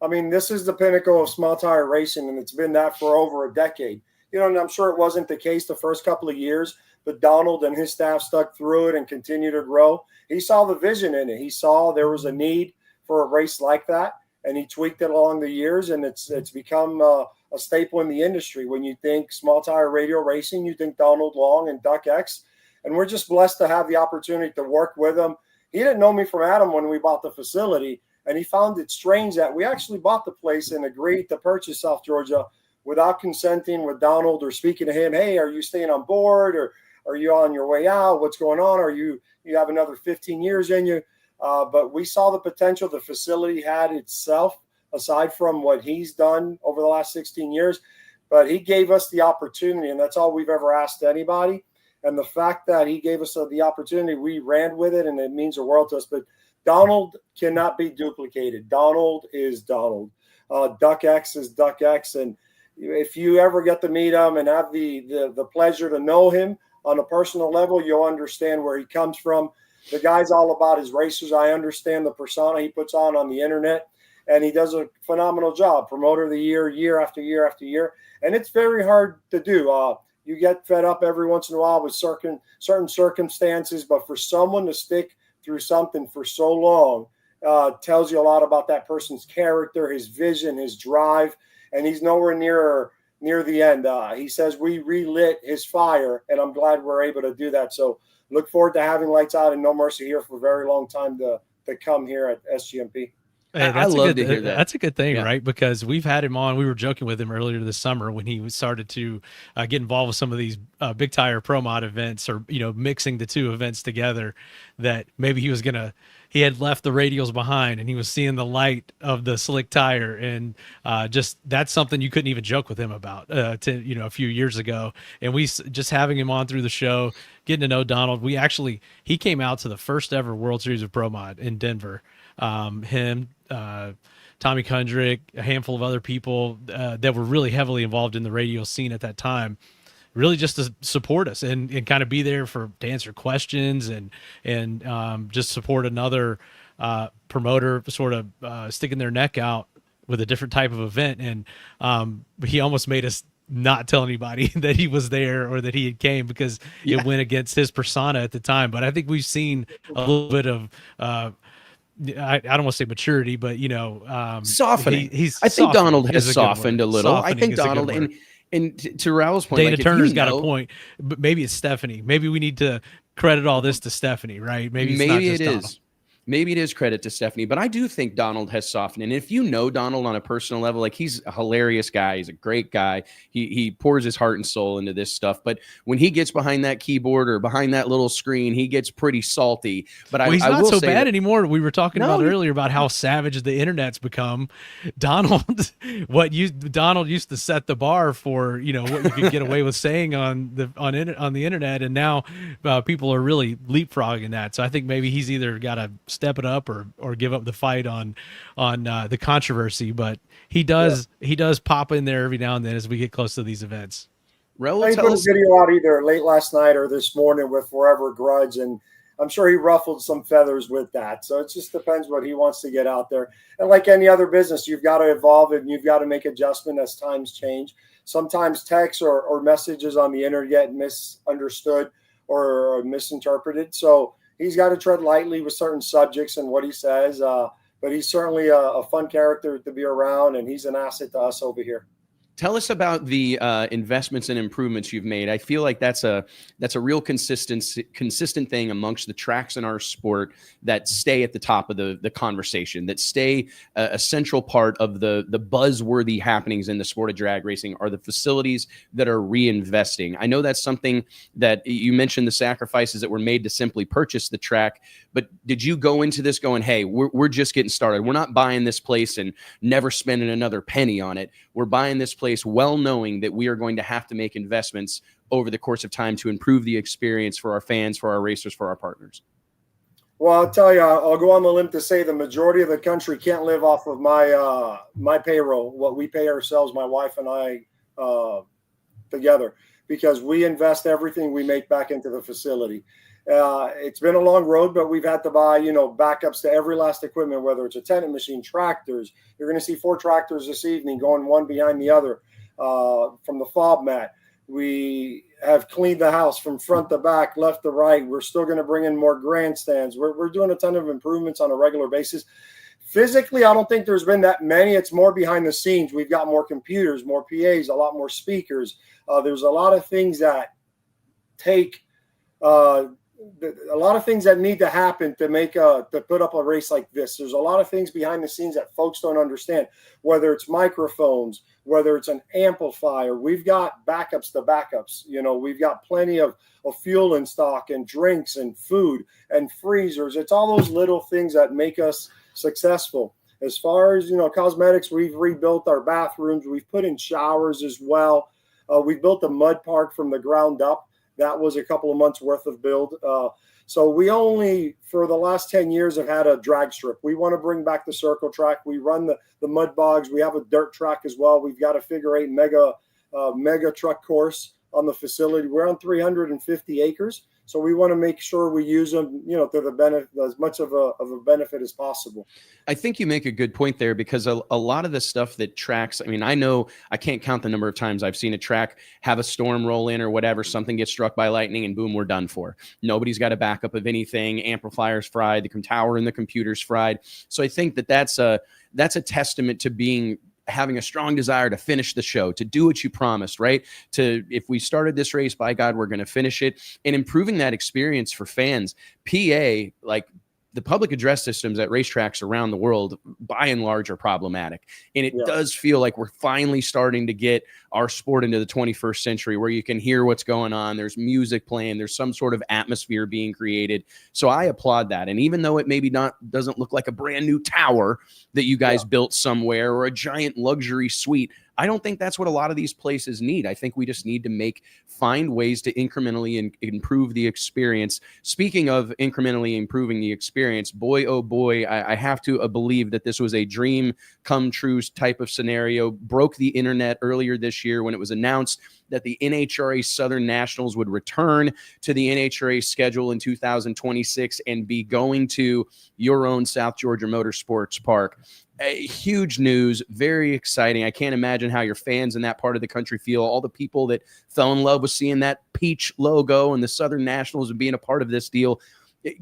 I mean, this is the pinnacle of small tire racing, and it's been that for over a decade. And I'm sure it wasn't the case the first couple of years, but Donald and his staff stuck through it and continued to grow. He saw the vision in it. He saw there was a need for a race like that, and he tweaked it along the years, and it's become a staple in the industry. When you think small tire radial racing, you think Donald Long and Duck X, and we're just blessed to have the opportunity to work with him. He didn't know me from Adam when we bought the facility, and he found it strange that we actually bought the place and agreed to purchase South Georgia without consenting with Donald or speaking to him. Hey, are you staying on board, or are you on your way out? What's going on? Are you have another 15 years in you? But we saw the potential the facility had itself, aside from what he's done over the last 16 years. But he gave us the opportunity, and that's all we've ever asked anybody. And the fact that he gave us the opportunity, we ran with it, and it means the world to us. But Donald cannot be duplicated. Donald is Donald. Duck X is Duck X. And if you ever get to meet him and have the pleasure to know him on a personal level, you'll understand where he comes from. The guy's all about his racers. I understand the persona he puts on the internet, and he does a phenomenal job. Promoter of the year, year after year after year. And it's very hard to do. You get fed up every once in a while with certain circumstances, but for someone to stick through something for so long tells you a lot about that person's character, his vision, his drive, and he's nowhere near the end. He says we relit his fire, and I'm glad we're able to do that. So look forward to having Lights Out and No Mercy here for a very long time to come here at SGMP. Hey, I love to hear that. That's a good thing, right? Because we've had him on. We were joking with him earlier this summer when he started to get involved with some of these big tire pro mod events, or mixing the two events together. That maybe he had left the radials behind, and he was seeing the light of the slick tire, and just that's something you couldn't even joke with him about a few years ago. And we just having him on through the show, getting to know Donald. He came out to the first ever World Series of Pro Mod in Denver. Him, Tommy Kundrick, a handful of other people that were really heavily involved in the radio scene at that time, really just to support us and kind of be there to answer questions and just support another promoter sort of sticking their neck out with a different type of event. And he almost made us not tell anybody that he was there or that he had came, because it went against his persona at the time. But I think we've seen a little bit of I don't want to say maturity, but softening. I think Donald has softened a little. I think Donald, and to Raul's point, Dana Turner's got a point, but maybe it's Stephanie. Maybe we need to credit all this to Stephanie, right? Maybe it's not just it Donald. is. Maybe it is credit to Stephanie, but I do think Donald has softened. And if you know Donald on a personal level, like, he's a hilarious guy. He's a great guy. He pours his heart and soul into this stuff. But when he gets behind that keyboard or behind that little screen, he gets pretty salty. But well, he's I not will so say bad that, anymore. We were talking about earlier about how savage the internet's become. Donald used to set the bar for, you know, what you could get away with saying on the internet, and now people are really leapfrogging that. So I think maybe he's either got to step it up or give up the fight on the controversy. But he does pop in there every now and then as we get close to these events. Raul, he put a video out either late last night or this morning with Forever Grudge, and I'm sure he ruffled some feathers with that. So it just depends what he wants to get out there. And like any other business, you've got to evolve and you've got to make adjustment as times change. Sometimes texts or messages on the internet get misunderstood or misinterpreted. So he's got to tread lightly with certain subjects and what he says. But he's certainly a fun character to be around, and he's an asset to us over here. Tell us about the investments and improvements you've made. I feel like that's a real consistent thing amongst the tracks in our sport that stay at the top of the conversation, that stay a central part of the buzzworthy happenings in the sport of drag racing are the facilities that are reinvesting. I know that's something that you mentioned, the sacrifices that were made to simply purchase the track, but did you go into this going, hey, we're just getting started. We're not buying this place and never spending another penny on it. We're buying this place well knowing that we are going to have to make investments over the course of time to improve the experience for our fans, for our racers, for our partners? Well, I'll tell you, I'll go on the limb to say the majority of the country can't live off of my payroll, what we pay ourselves, my wife and I together, because we invest everything we make back into the facility. It's been a long road, but we've had to buy, backups to every last equipment, whether it's a tenant machine, tractors. You're going to see 4 tractors this evening going one behind the other from the fob mat. We have cleaned the house from front to back, left to right. We're still going to bring in more grandstands. We're doing a ton of improvements on a regular basis. Physically, I don't think there's been that many. It's more behind the scenes. We've got more computers, more PAs, a lot more speakers. There's a lot of things that take a lot of things that need to happen to put up a race like this. There's a lot of things behind the scenes that folks don't understand, whether it's microphones, whether it's an amplifier. We've got backups to backups. We've got plenty of fuel in stock and drinks and food and freezers. It's all those little things that make us successful. As far as, cosmetics, we've rebuilt our bathrooms. We've put in showers as well. We built a mud park from the ground up. That was a couple of months worth of build. So we only, for the last 10 years, have had a drag strip. We want to bring back the circle track. We run the mud bogs. We have a dirt track as well. We've got a figure 8 mega truck course on the facility. We're on 350 acres. So we want to make sure we use them, to the benefit, as much of a benefit as possible. I think you make a good point there, because a lot of the stuff that tracks, I know I can't count the number of times I've seen a track have a storm roll in or whatever, something gets struck by lightning and boom, we're done for. Nobody's got a backup of anything. Amplifiers fried, the tower and the computer's fried. So I think that's a testament to having a strong desire to finish the show, to do what you promised, right? If we started this race, by God, we're going to finish it, and improving that experience for fans. PA, like the public address systems at racetracks around the world, by and large, are problematic. And it does feel like we're finally starting to get our sport into the 21st century, where you can hear what's going on. There's music playing. There's some sort of atmosphere being created. So I applaud that. And even though it maybe doesn't look like a brand new tower that you guys built somewhere or a giant luxury suite, I don't think that's what a lot of these places need. I think we just need to find ways to incrementally improve the experience. Speaking of incrementally improving the experience, boy, oh boy, I have to believe that this was a dream come true type of scenario. Broke the internet earlier this year when it was announced that the NHRA Southern Nationals would return to the NHRA schedule in 2026 and be going to your own South Georgia Motorsports Park. Huge news, very exciting. I can't imagine how your fans in that part of the country feel. All the people that fell in love with seeing that peach logo and the Southern Nationals and being a part of this deal.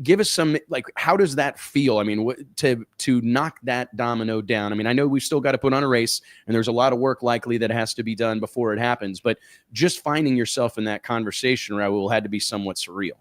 Give us some, how does that feel? To knock that domino down. I know we've still got to put on a race, and there's a lot of work likely that has to be done before it happens. But just finding yourself in that conversation, Raul, had to be somewhat surreal.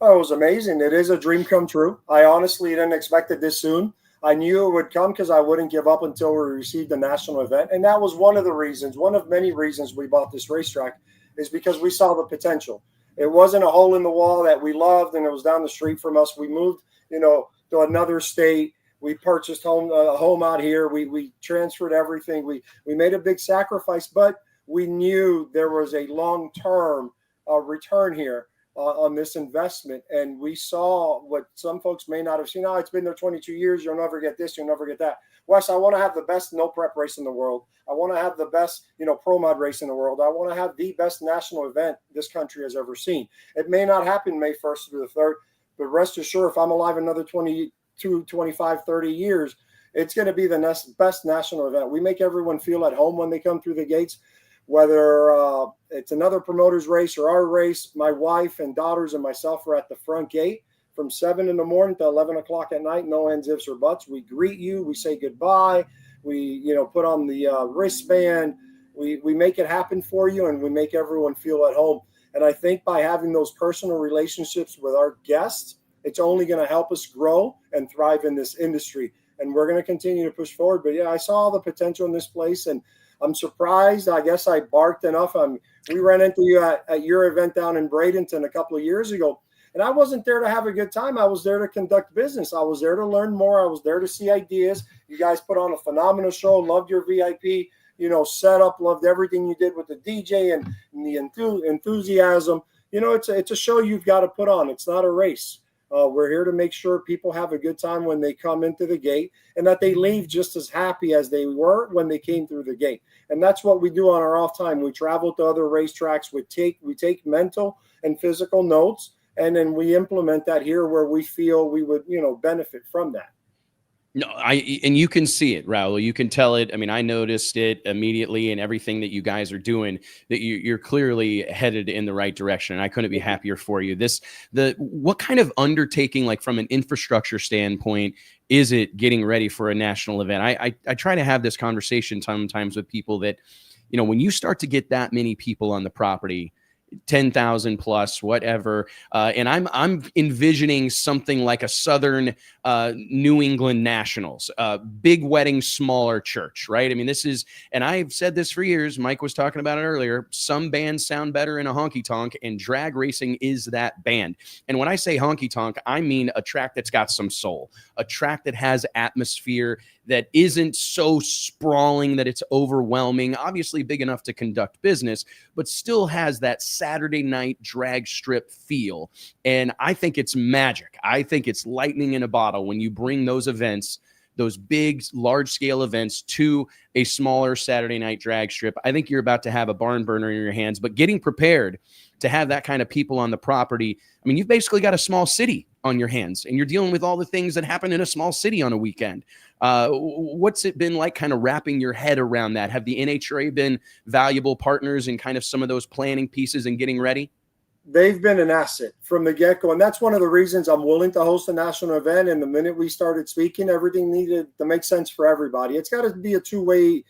Oh, it was amazing. It is a dream come true. I honestly didn't expect it this soon. I knew it would come because I wouldn't give up until we received the national event. And that was one of the reasons, one of many reasons we bought this racetrack, is because we saw the potential. It wasn't a hole in the wall that we loved and it was down the street from us. We moved, to another state. We purchased a home out here. We transferred everything. We made a big sacrifice, but we knew there was a long-term return here on this investment. And we saw what some folks may not have seen. Oh, it's been there 22 years. You'll never get this. You'll never get that. Wes, I want to have the best no prep race in the world. I want to have the best, pro mod race in the world. I want to have the best national event this country has ever seen. It may not happen May 1st through the 3rd, but rest assured, if I'm alive another 22, 25, 30 years, it's going to be the best national event. We make everyone feel at home when they come through the gates, whether it's another promoter's race or our race. My wife and daughters and myself are at the front gate from 7 in the morning to 11 o'clock at night. No ands, ifs, or buts. We greet you. We say goodbye. We, put on the wristband. We make it happen for you, and we make everyone feel at home. And I think by having those personal relationships with our guests, it's only going to help us grow and thrive in this industry. And we're going to continue to push forward. But yeah, I saw the potential in this place, and I'm surprised. I guess I barked enough. We ran into you at your event down in Bradenton a couple of years ago, and I wasn't there to have a good time. I was there to conduct business. I was there to learn more. I was there to see ideas. You guys put on a phenomenal show. Loved your VIP, setup. Loved everything you did with the DJ and the enthusiasm. It's a show you've got to put on. It's not a race. We're here to make sure people have a good time when they come into the gate and that they leave just as happy as they were when they came through the gate. And that's what we do on our off time. We travel to other racetracks. We take mental and physical notes, and then we implement that here where we feel we would, benefit from that. No, and you can see it, Raul. You can tell it. I mean, I noticed it immediately, and everything that you guys are doing, that you're clearly headed in the right direction. And I couldn't be happier for you. What kind of undertaking, like from an infrastructure standpoint, is it getting ready for a national event? I try to have this conversation sometimes with people that, when you start to get that many people on the property, 10,000 plus, whatever. And I'm envisioning something like a Southern New England Nationals, big wedding, smaller church, right? I mean, and I've said this for years. Mike was talking about it earlier. Some bands sound better in a honky tonk, and drag racing is that band. And when I say honky tonk, I mean a track that's got some soul, a track that has atmosphere, that isn't so sprawling that it's overwhelming, obviously big enough to conduct business, but still has that Saturday night drag strip feel. And I think it's magic. I think it's lightning in a bottle when you bring those events, those big, large-scale events, to a smaller Saturday night drag strip. I think you're about to have a barn burner in your hands, but getting prepared to have that kind of people on the property, I mean, you've basically got a small city on your hands, and you're dealing with all the things that happen in a small city on a weekend. What's it been like kind of wrapping your head around that? Have the NHRA been valuable partners in kind of some of those planning pieces and getting ready? They've been an asset from the get-go, and that's one of the reasons I'm willing to host a national event. And the minute we started speaking, everything needed to make sense for everybody. It's got to be a two-way,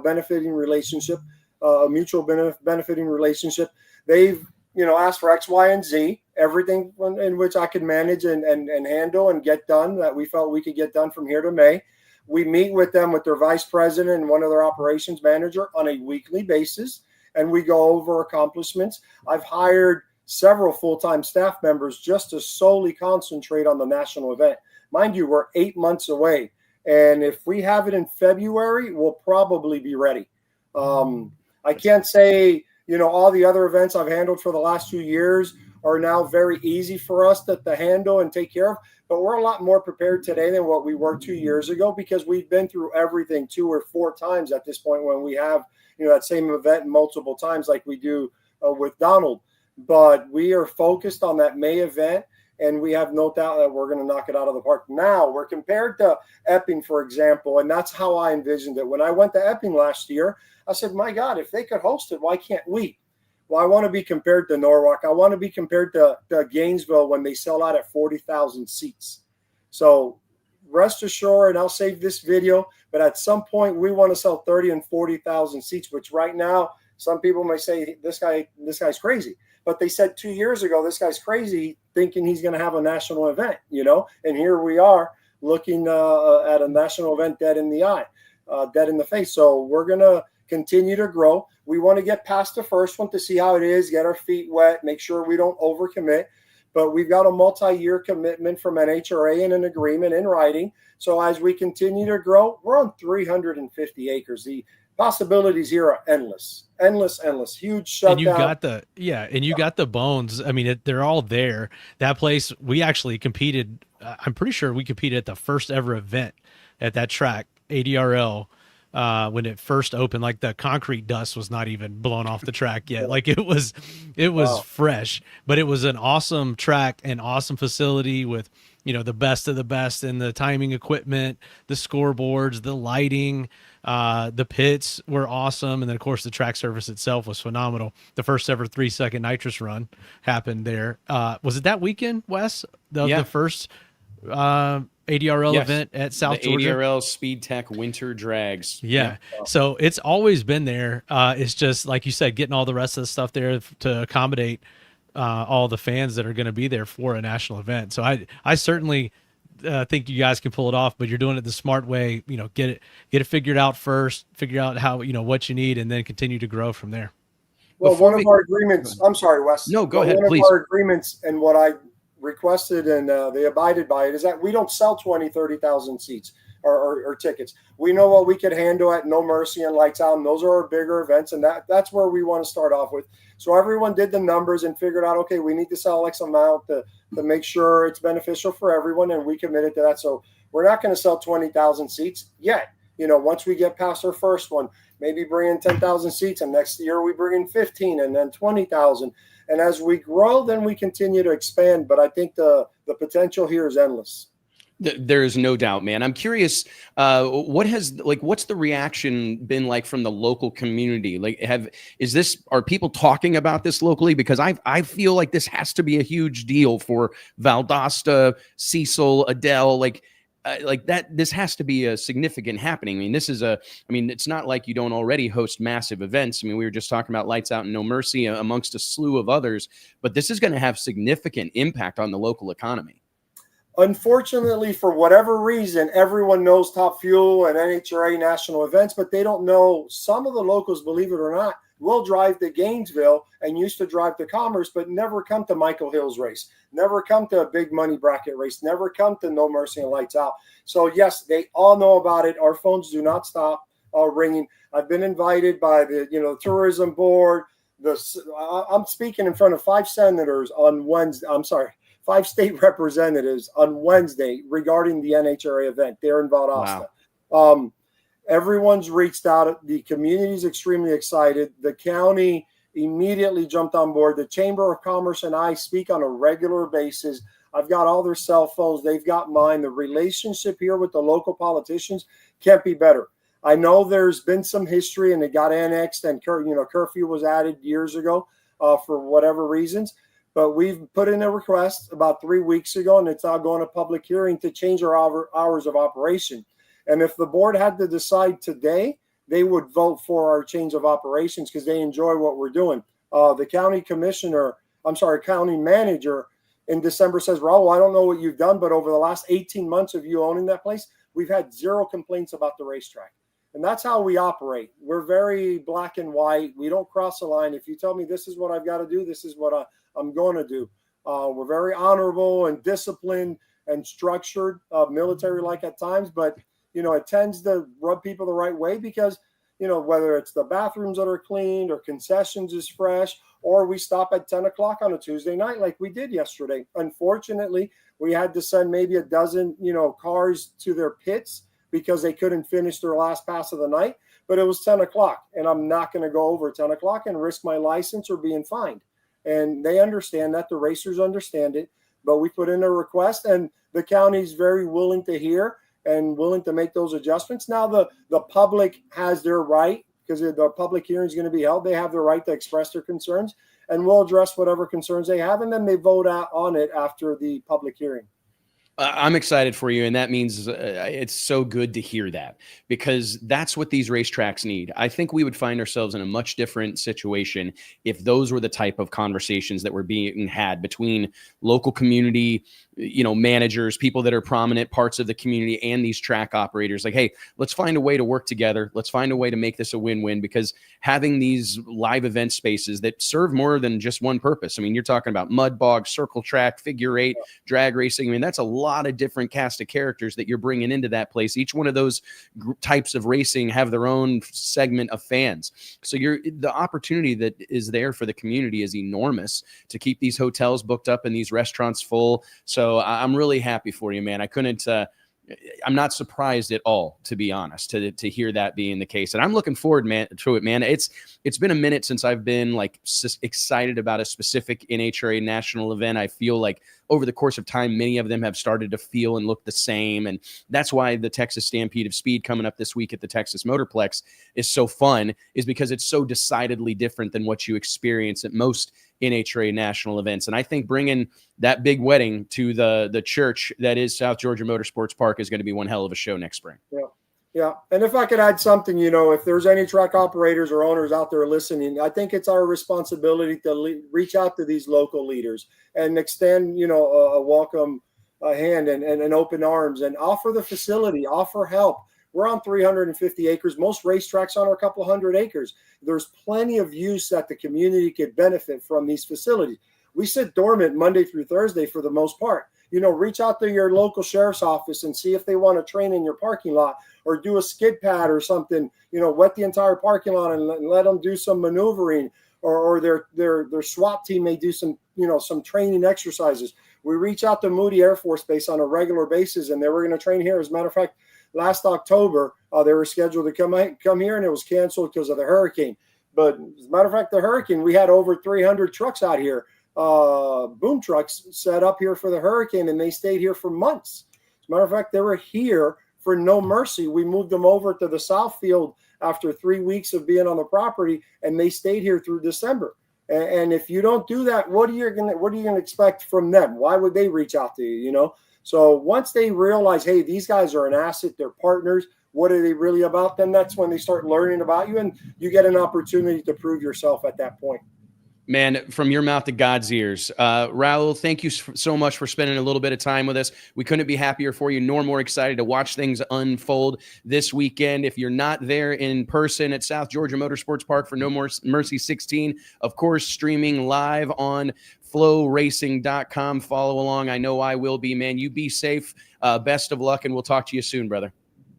benefiting relationship, a mutual benefiting relationship. They've, asked for X, Y, and Z, everything in which I could manage and handle and get done that we felt we could get done from here to May. We meet with them, with their vice president and one of their operations manager, on a weekly basis, and we go over accomplishments. I've hired several full-time staff members just to solely concentrate on the national event. Mind you, we're 8 months away, and if we have it in February, we'll probably be ready. I can't say, all the other events I've handled for the last 2 years are now very easy for us to handle and take care of, but we're a lot more prepared today than what we were 2 years ago, because we've been through everything 2 or 4 times at this point, when we have, that same event multiple times like we do with Donald. But we are focused on that May event, and we have no doubt that we're going to knock it out of the park. Now, we're compared to Epping, for example, and that's how I envisioned it. When I went to Epping last year, I said, my God, if they could host it, why can't we? Well, I want to be compared to Norwalk. I want to be compared to Gainesville when they sell out at 40,000 seats. So rest assured, and I'll save this video, but at some point we want to sell 30 and 40,000 seats, which right now some people may say this guy's crazy. But they said 2 years ago, this guy's crazy thinking he's going to have a national event, and here we are looking at a national event dead in the eye, dead in the face. So we're going to continue to grow. We want to get past the first one to see how it is, get our feet wet, make sure we don't overcommit. But we've got a multi-year commitment from NHRA and an agreement in writing. So as we continue to grow, we're on 350 acres. The possibilities here are endless, huge shutdown. And you got the bones. I mean, they're all there. That place, we actually competed. I'm pretty sure we competed at the first ever event at that track, ADRL. When it first opened, like the concrete dust was not even blown off the track yet. Like it was wow. Fresh, but it was an awesome track and awesome facility with, the best of the best in the timing equipment, the scoreboards, the lighting, the pits were awesome. And then of course the track surface itself was phenomenal. The first ever 3-second nitrous run happened there. Was it that weekend, Wes? The first, ADRL event at South Georgia. ADRL Speed Tech Winter Drags. Yeah. So it's always been there. It's just like you said, getting all the rest of the stuff there to accommodate all the fans that are going to be there for a national event. So I certainly think you guys can pull it off, but you're doing it the smart way. Get it figured out first. Figure out how what you need, and then continue to grow from there. Well, one of our agreements. I'm sorry, Wes. No, go ahead, please. One of our agreements and what I requested and they abided by it is that we don't sell 20, 30,000 seats or tickets. We know what we could handle at No Mercy and Lights Out, and those are our bigger events, and that's where we want to start off with. So everyone did the numbers and figured out, okay, we need to sell X amount to make sure it's beneficial for everyone, and we committed to that. So we're not going to sell 20,000 seats yet. Once we get past our first one, maybe bring in 10,000 seats, and next year we bring in 15 and then 20,000. And as we grow, then we continue to expand. But I think the potential here is endless. There is no doubt, man. I'm curious, what's the reaction been like from the local community? Are people talking about this locally? Because I feel like this has to be a huge deal for Valdosta, Cecil, Adele, this has to be a significant happening. I mean, it's not like you don't already host massive events. I mean, we were just talking about Lights Out and No Mercy amongst a slew of others, but this is going to have significant impact on the local economy. Unfortunately, for whatever reason, everyone knows Top Fuel and NHRA national events, but they don't know some of the locals, believe it or not, will drive to Gainesville and used to drive to Commerce, but never come to Michael Hill's race, never come to a big money bracket race, never come to No Mercy and Lights Out. So yes, they all know about it. Our phones do not stop ringing. I've been invited by the tourism board. I'm speaking in front of 5 senators on Wednesday. I'm sorry, 5 state representatives on Wednesday regarding the NHRA event there in Valdosta. Wow. Everyone's reached out. The community is extremely excited. The county immediately jumped on board. The Chamber of Commerce and I speak on a regular basis. I've got all their cell phones. They've got mine. The relationship here with the local politicians can't be better. I know there's been some history and it got annexed and curfew was added years ago for whatever reasons. But we've put in a request about 3 weeks ago, and it's now going to public hearing to change our hours of operation. And if the board had to decide today, they would vote for our change of operations because they enjoy what we're doing. The county manager in December says, Raul, I don't know what you've done, but over the last 18 months of you owning that place, we've had 0 complaints about the racetrack. And that's how we operate. We're very black and white. We don't cross the line. If you tell me this is what I've got to do, this is what I'm going to do. We're very honorable and disciplined and structured, military-like at times, but it tends to rub people the right way because, whether it's the bathrooms that are cleaned or concessions is fresh, or we stop at 10 o'clock on a Tuesday night like we did yesterday. Unfortunately, we had to send maybe a dozen, cars to their pits because they couldn't finish their last pass of the night, but it was 10 o'clock and I'm not going to go over 10 o'clock and risk my license or being fined. And they understand that, the racers understand it, but we put in a request and the county's very willing to hear and willing to make those adjustments. Now the public has their right, because the public hearing is going to be held. They have the right to express their concerns, and we'll address whatever concerns they have, and then they vote out on it after the public hearing. I'm excited for you, and that means it's so good to hear that, because that's what these racetracks need. I think we would find ourselves in a much different situation if those were the type of conversations that were being had between local community, managers, people that are prominent parts of the community, and these track operators. Like, hey, let's find a way to work together. Let's find a way to make this a win-win, because having these live event spaces that serve more than just one purpose. I mean, you're talking about mud bog, circle track, figure eight, drag racing. I mean, that's a lot of different cast of characters that you're bringing into that place. Each one of those types of racing have their own segment of fans. So the opportunity that is there for the community is enormous to keep these hotels booked up and these restaurants full. So I'm really happy for you, man. I'm not surprised at all, to be honest, to hear that being the case. And I'm looking forward, to it, man. It's been a minute since I've been like excited about a specific NHRA national event. I feel like over the course of time, many of them have started to feel and look the same. And that's why the Texas Stampede of Speed coming up this week at the Texas Motorplex is so fun, is because it's so decidedly different than what you experience at most NHRA national events. And I think bringing that big wedding to the church that is South Georgia Motorsports Park is going to be one hell of a show next spring. Yeah. And if I could add something, if there's any track operators or owners out there listening, I think it's our responsibility to reach out to these local leaders and extend, a welcome hand and open arms, and offer the facility, offer help. We're on 350 acres. Most racetracks on are a couple hundred acres. There's plenty of use that the community could benefit from these facilities. We sit dormant Monday through Thursday for the most part. Reach out to your local sheriff's office and see if they want to train in your parking lot, or do a skid pad or something, wet the entire parking lot and let them do some maneuvering, or their SWAT team may do some training exercises. We reach out to Moody Air Force Base on a regular basis, and they were going to train here. As a matter of fact, last October, they were scheduled to come here, and it was canceled because of the hurricane. But as a matter of fact, the hurricane, we had over 300 trucks out here, boom trucks set up here for the hurricane, and they stayed here for months. As a matter of fact, they were here for No Mercy. We moved them over to the South Field after 3 weeks of being on the property, and they stayed here through December. And if you don't do that, what are you gonna expect from them? Why would they reach out to you? So once they realize, hey, these guys are an asset, they're partners, what are they really about? Then that's when they start learning about you, and you get an opportunity to prove yourself at that point. Man, from your mouth to God's ears. Raul, thank you so much for spending a little bit of time with us. We couldn't be happier for you, nor more excited to watch things unfold this weekend. If you're not there in person at South Georgia Motorsports Park for No Mercy 16, of course, streaming live on flowracing.com. Follow along. I know I will be, man. You be safe. Best of luck, and we'll talk to you soon, brother.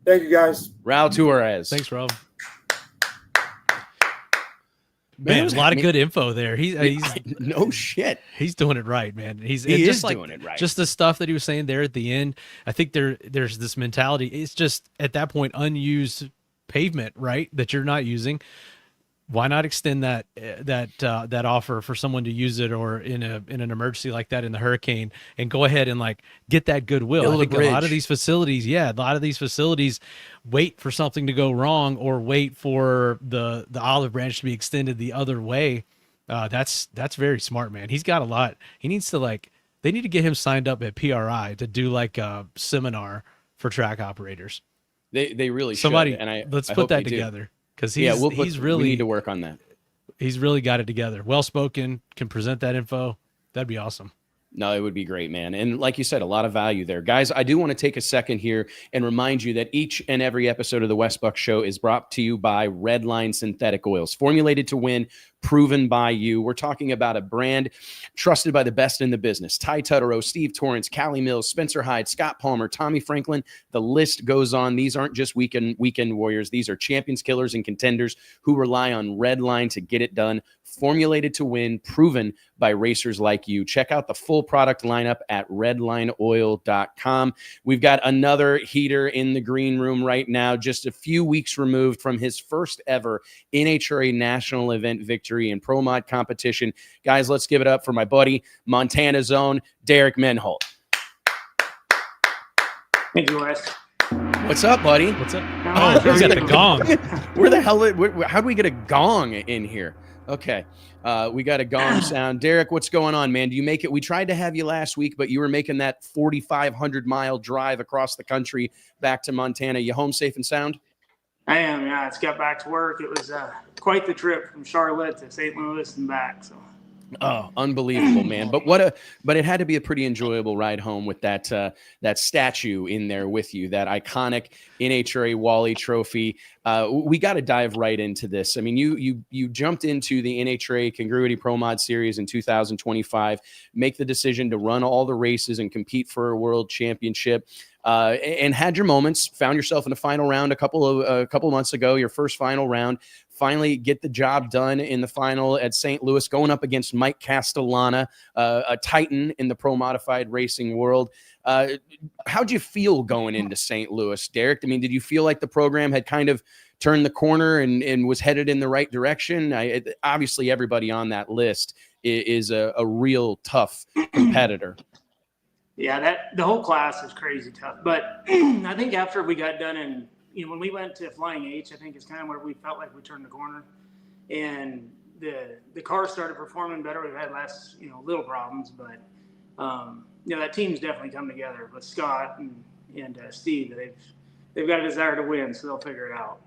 Thank you, guys. Raul Torres. Thanks, Raul. Man, a lot of good info there. He's no shit. He's doing it right, man. He is doing it right. Just the stuff that he was saying there at the end. I think there's this mentality. It's just at that point unused pavement, right? That you're not using. Why not extend that offer for someone to use it, or in an emergency like that in the hurricane, and go ahead and like get that goodwill. I think a lot of these facilities, wait for something to go wrong, or wait for the olive branch to be extended the other way. That's very smart, man. He's got a lot. He needs to they need to get him signed up at PRI to do like a seminar for track operators. They really should. And let's put that together. Because we need to work on that. He's really got it together. Well spoken, can present that info. That'd be awesome. No, it would be great, man. And like you said, a lot of value there. Guys, I do want to take a second here and remind you that each and every episode of the Wes Buck Show is brought to you by Redline Synthetic Oils, formulated to win, proven by you. We're talking about a brand trusted by the best in the business. Ty Tutterow, Steve Torrance, Callie Mills, Spencer Hyde, Scott Palmer, Tommy Franklin. The list goes on. These aren't just weekend warriors. These are champions, killers, and contenders who rely on Redline to get it done. Formulated to win, proven by racers like you. Check out the full product lineup at redlineoil.com. We've got another heater in the green room right now, just a few weeks removed from his first ever NHRA national event victory in Pro Mod competition. Guys, let's give it up for my buddy, Montana's own Derek Menholt. Thank you, Wes. What's up, buddy? What's up? Oh, we got the gong. Where the hell? How do we get a gong in here? Okay. We got a gong sound. Derek, what's going on, man? Do you make it? We tried to have you last week, but you were making that 4,500-mile drive across the country back to Montana. You home safe and sound? I am, yeah. It's got back to work. It was quite the trip from Charlotte to St. Louis and back. So. Oh, unbelievable, man! But but it had to be a pretty enjoyable ride home with that that statue in there with you, that iconic NHRA Wally Trophy. We got to dive right into this. I mean, you jumped into the NHRA Congruity Pro Mod Series in 2025, make the decision to run all the races and compete for a world championship. And had your moments, found yourself in the final round a couple of months ago, your first final round, finally get the job done in the final at St. Louis, going up against Mike Castellana, a titan in the pro modified racing world. How'd you feel going into St. Louis, Derek? I mean, did you feel like the program had kind of turned the corner and was headed in the right direction? Obviously, everybody on that list is a real tough competitor. Yeah, the whole class is crazy tough. But I think after we got done and when we went to Flying H, I think it's kind of where we felt like we turned the corner, and the car started performing better. We've had less, little problems, but that team's definitely come together with Scott and Steve. They've got a desire to win, so they'll figure it out.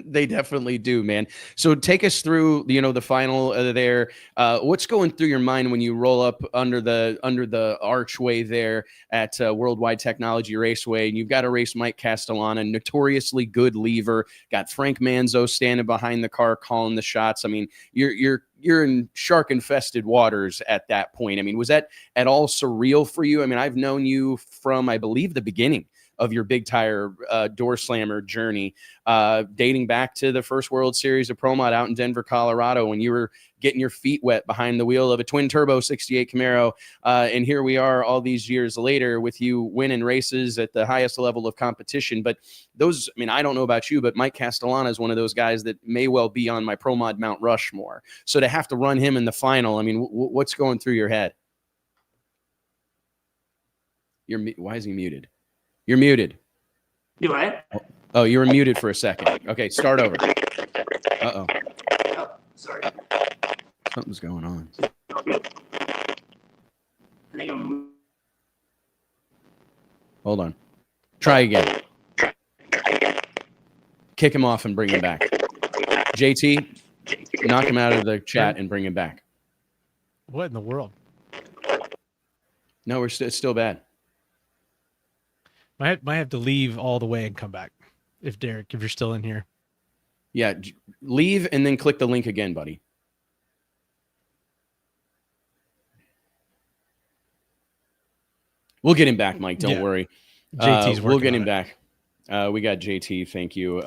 They definitely do, man. So take us through, the final there. What's going through your mind when you roll up under the archway there at Worldwide Technology Raceway, and you've got to race Mike Castellana, notoriously good lever, got Frank Manzo standing behind the car calling the shots. I mean, you're in shark-infested waters at that point. I mean, was that at all surreal for you? I mean, I've known you from, I believe, the beginning of your big tire door slammer journey, dating back to the first World Series of Pro Mod out in Denver, Colorado, when you were getting your feet wet behind the wheel of a twin turbo 68 Camaro. And here we are all these years later with you winning races at the highest level of competition. But those, I mean, I don't know about you, but Mike Castellana is one of those guys that may well be on my Pro Mod Mount Rushmore. So to have to run him in the final, I mean, what's going through your head? Why is he muted? You're muted. You what? Oh, you were muted for a second. Okay, start over. Uh-oh. Oh, sorry. Something's going on. I think I'm... Hold on. Try again. Kick him off and bring him back. JT, knock him out of the chat and bring him back. What in the world? No, it's still bad. Might have to leave all the way and come back. If you're still in here. Yeah, leave and then click the link again, buddy. We'll get him back, Mike. Don't worry. JT's working. We'll get him back. We got JT. Thank you.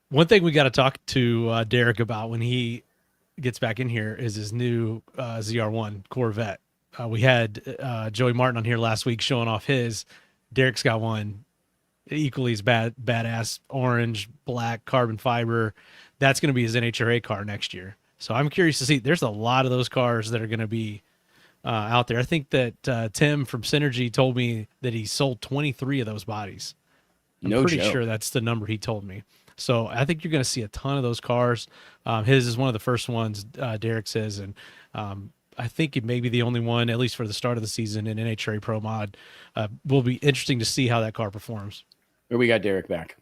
One thing we got to talk to Derek about when he gets back in here is his new ZR1 Corvette. We had Joey Martin on here last week showing off his. Derek's got one equally as badass, orange, black, carbon fiber. That's going to be his NHRA car next year. So I'm curious to see. There's a lot of those cars that are going to be out there. I think that Tim from Synergy told me that he sold 23 of those bodies. I'm pretty sure that's the number he told me. So I think you're going to see a ton of those cars. His is one of the first ones, Derek says, and I think it may be the only one, at least for the start of the season in NHRA Pro Mod. Will be interesting to see how that car performs. We got Derek back.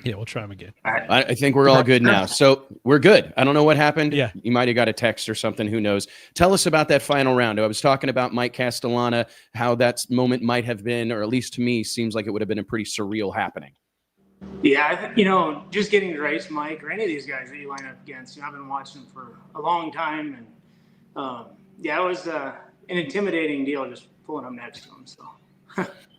Yeah, we'll try him again. I think we're all good now. So we're good. I don't know what happened. Yeah. You might have got a text or something. Who knows? Tell us about that final round. I was talking about Mike Castellana, how that moment might have been, or at least to me, seems like it would have been a pretty surreal happening. Yeah, just getting to race Mike or any of these guys that you line up against, I've been watching them for a long time, and it was an intimidating deal just pulling up next to him. So,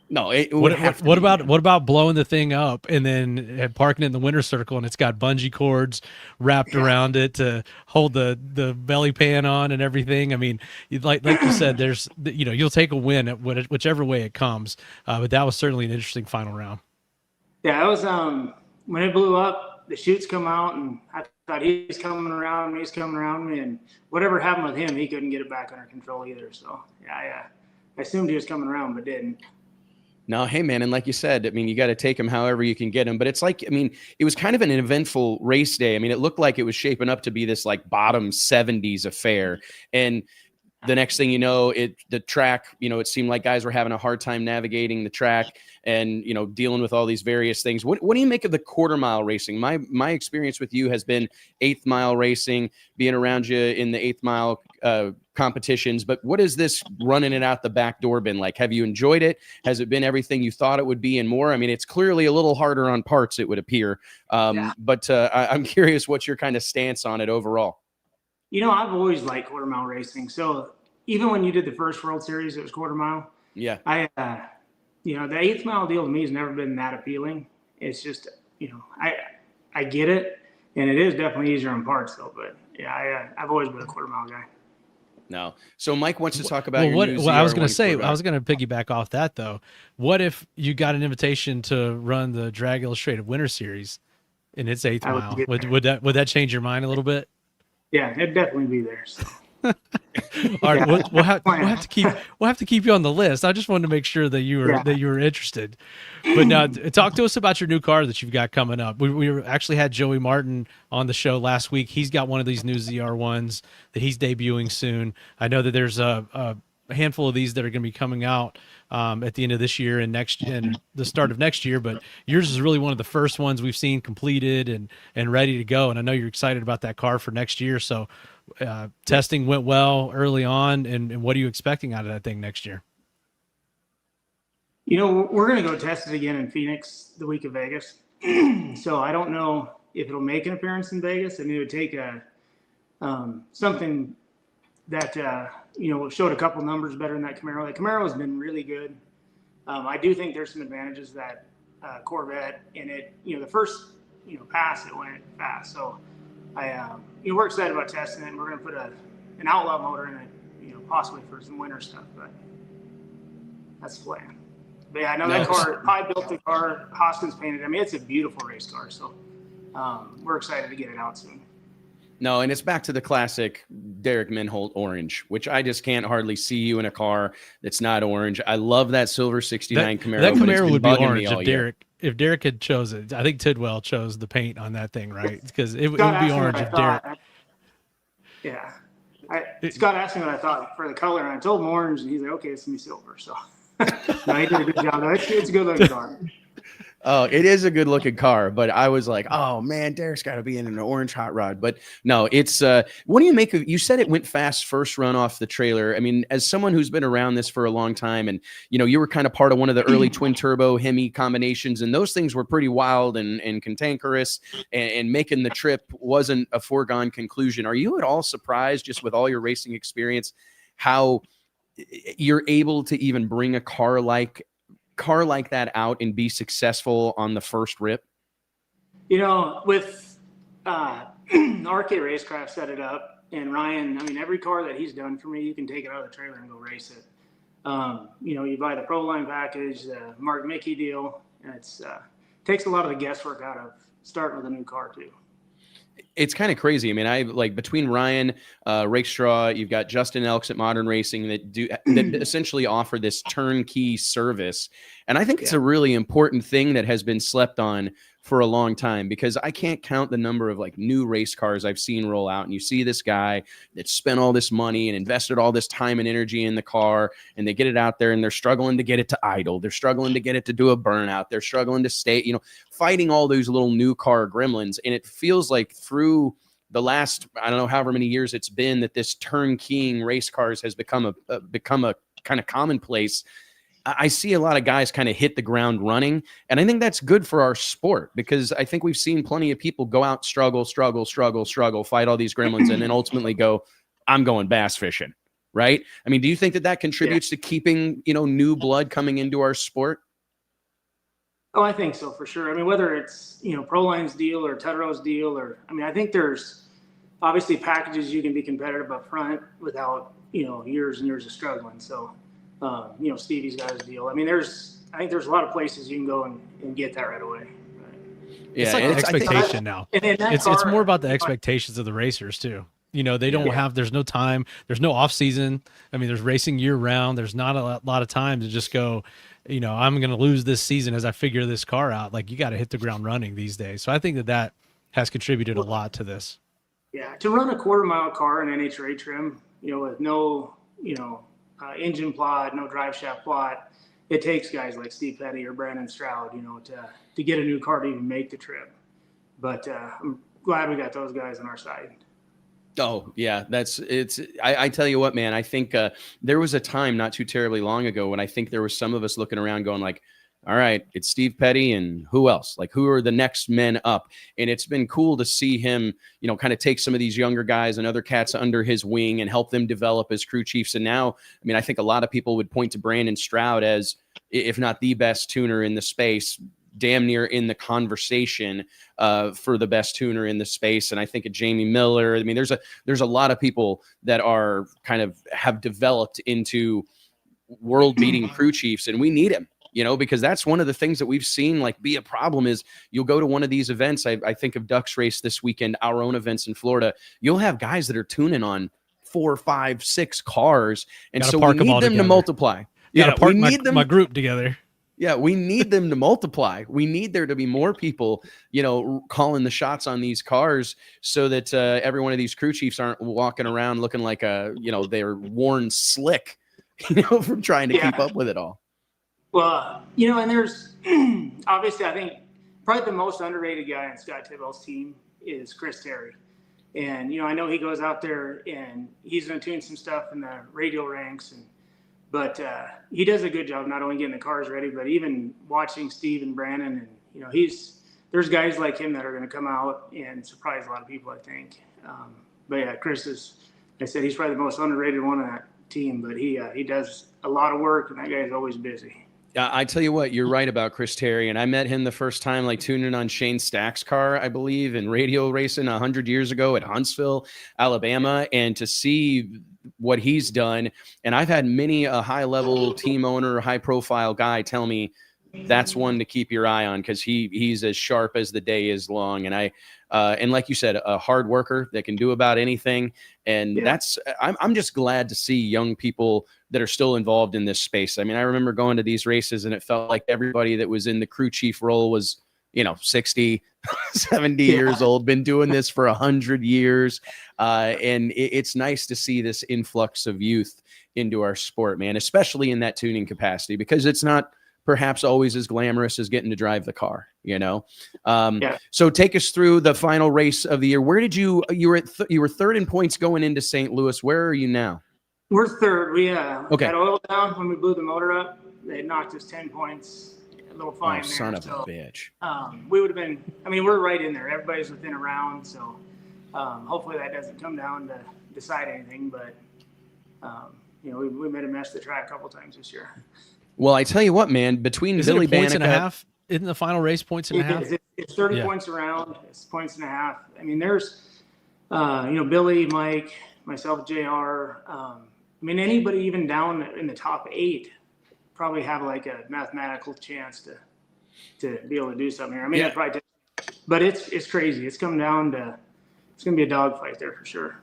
no, what about blowing the thing up and then parking it in the winter circle and it's got bungee cords wrapped around it to hold the belly pan on and everything? I mean, like you said, there's you'll take a win at whichever way it comes, but that was certainly an interesting final round. Yeah, it was when it blew up, the chutes come out, and I thought he's coming around me, and whatever happened with him, he couldn't get it back under control either. So, yeah, I assumed he was coming around, but didn't. No, hey man, and like you said, I mean, you got to take them however you can get them. But it's like, I mean, it was kind of an eventful race day. I mean, it looked like it was shaping up to be this like bottom 70s affair, and the next thing you know, the track, you know, it seemed like guys were having a hard time navigating the track and, you know, dealing with all these various things. What do you make of the quarter mile racing? My experience with you has been 8th mile racing, being around you in the 8th mile competitions. But what is this running it out the back door been like? Have you enjoyed it? Has it been everything you thought it would be and more? I mean, it's clearly a little harder on parts, it would appear. But I'm curious what's your kind of stance on it overall? You know, I've always liked quarter mile racing. So even when you did the first World Series, it was quarter mile. Yeah. You know, the 8th mile deal to me has never been that appealing. It's just, you know, I get it, and it is definitely easier on parts though. But yeah, I've always been a quarter mile guy. No. So Mike wants to talk about I was going to say, I was going to piggyback off that though. What if you got an invitation to run the Drag Illustrated Winter Series in its 8th mile? Would that change your mind a little bit? Yeah, it'd definitely be there. So. All right, we'll have to keep you on the list. I just wanted to make sure that you were interested. But now, talk to us about your new car that you've got coming up. We actually had Joey Martin on the show last week. He's got one of these new ZR1s that he's debuting soon. I know that there's a handful of these that are going to be coming out at the end of this year and the start of next year, but yours is really one of the first ones we've seen completed and ready to go. And I know you're excited about that car for next year. So testing went well early on, and what are you expecting out of that thing next year? You know, we're going to go test it again in Phoenix the week of Vegas. So I don't know if it'll make an appearance in Vegas. I mean, it would take something that, you know, showed a couple numbers better than that Camaro. The Camaro has been really good. I do think there's some advantages that Corvette, and it, you know, the first, you know, pass, it went fast. So you know, we're excited about testing it, and we're going to put an outlaw motor in it, you know, possibly for some winter stuff, but that's the plan. But yeah, I know that car, I built the car, Hoskins painted. I mean, it's a beautiful race car. So we're excited to get it out soon. No, and it's back to the classic Derek Menholt orange, which I just can't hardly see you in a car that's not orange. I love that silver 69 Camaro. That Camaro would be orange if Derek had chose it. I think Tidwell chose the paint on that thing, right? Because it would be orange if Derek. Yeah. Scott asked me what I thought for the color, and I told him orange, and he's like, okay, it's going to be silver. So no, he did a good job. It's a good looking car. Oh, it is a good looking car, but I was like, oh man, Derek's got to be in an orange hot rod. But no, it's what do you make of, you said it went fast first run off the trailer. I mean, as someone who's been around this for a long time, and you know, you were kind of part of one of the early twin turbo Hemi combinations, and those things were pretty wild and cantankerous, and making the trip wasn't a foregone conclusion. Are you at all surprised, just with all your racing experience, how you're able to even bring a car like that out and be successful on the first rip? You know, with RK Racecraft set it up, and Ryan, I mean, every car that he's done for me, you can take it out of the trailer and go race it. You know, you buy the Pro Line package, the Mark Mickey deal, and it's takes a lot of the guesswork out of starting with a new car too. It's kind of crazy. I mean, I like between Ryan, Rakestraw, you've got Justin Elks at Modern Racing that essentially offer this turnkey service. And I think it's a really important thing that has been slept on for a long time, because I can't count the number of like new race cars I've seen roll out, and you see this guy that spent all this money and invested all this time and energy in the car, and they get it out there and they're struggling to get it to idle. They're struggling to get it to do a burnout. They're struggling to stay, you know, fighting all those little new car gremlins. And it feels like through the last, I don't know, however many years it's been, that this turnkeying race cars has become a kind of commonplace. I see a lot of guys kind of hit the ground running, and I think that's good for our sport, because I think we've seen plenty of people go out, struggle, fight all these gremlins, and then ultimately go, I'm going bass fishing, right? I mean, do you think that contributes to keeping, you know, new blood coming into our sport? Oh, I think so, for sure. I mean, whether it's, you know, Proline's deal or Tetaro's deal, or, I mean, I think there's obviously packages you can be competitive up front without, you know, years and years of struggling. So, you know, Stevie's got his deal. I mean, I think there's a lot of places you can go and get that right away. Right. Yeah, it's like an expectation now. It's more about the expectations of the racers too. You know, they don't have, there's no time, there's no off season. I mean, there's racing year round. There's not a lot of time to just go, you know, I'm going to lose this season as I figure this car out. Like, you got to hit the ground running these days. So I think that has contributed a lot to this. Yeah. To run a quarter-mile car in NHRA trim, you know, with no, you know, engine plot, no drive shaft plot, it takes guys like Steve Petty or Brandon Stroud, you know, to get a new car to even make the trip. But I'm glad we got those guys on our side. Oh yeah, I tell you what, man, I think there was a time not too terribly long ago when I think there was some of us looking around going like, all right, it's Steve Petty and who else? Like, who are the next men up? And it's been cool to see him, you know, kind of take some of these younger guys and other cats under his wing and help them develop as crew chiefs. And now, I mean, I think a lot of people would point to Brandon Stroud as, if not the best tuner in the space, damn near in the conversation for the best tuner in the space. And I think of Jamie Miller. I mean, there's a lot of people that are kind of have developed into world beating crew chiefs, and we need him, you know, because that's one of the things that we've seen like be a problem is you'll go to one of these events. I think of Ducks Race this weekend, our own events in Florida. You'll have guys that are tuning on 4, 5, 6 cars. And so we need them to multiply. Yeah, we need my group together. Yeah, we need them to multiply. We need there to be more people, you know, calling the shots on these cars so that every one of these crew chiefs aren't walking around looking like you know, they're worn slick, you know, from trying to keep up with it all. Well, you know, and there's obviously, I think probably the most underrated guy on Scott Tidwell's team is Chris Terry. And, you know, I know he goes out there and he's going to tune some stuff in the radial ranks but he does a good job not only getting the cars ready, but even watching Steve and Brandon. And, you know, there's guys like him that are going to come out and surprise a lot of people, I think. But yeah, Chris is, like I said, he's probably the most underrated one on that team, but he does a lot of work, and that guy's always busy. I tell you what, you're right about Chris Terry. And I met him the first time, like tuning on Shane Stack's car, I believe, in radial racing 100 years ago at Huntsville, Alabama. And to see what he's done. And I've had many a high level team owner, high profile guy tell me that's one to keep your eye on, because he's as sharp as the day is long. And and like you said, a hard worker that can do about anything. And I'm just glad to see young people that are still involved in this space. I mean, I remember going to these races and it felt like everybody that was in the crew chief role was, you know, 60, 70 years old, been doing this for 100 years. And it's nice to see this influx of youth into our sport, man, especially in that tuning capacity, because it's not perhaps always as glamorous as getting to drive the car, you know? So take us through the final race of the year. Where did you were third in points going into St. Louis. Where are you now? We're third. We got oil down when we blew the motor up. They knocked us 10 points. A little fine there. Son of a bitch. We would have been, I mean, we're right in there. Everybody's within a round. So hopefully that doesn't come down to decide anything. But, you know, we made a mess of the track a couple times this year. Well, I tell you what, man, between Billy points and a half, isn't the final race points and a half? It's 30 points around. It's points and a half. I mean, there's, you know, Billy, Mike, myself, JR. I mean, anybody even down in the top 8 probably have like a mathematical chance to be able to do something here. I mean, but it's crazy. It's coming down to, it's going to be a dogfight there for sure.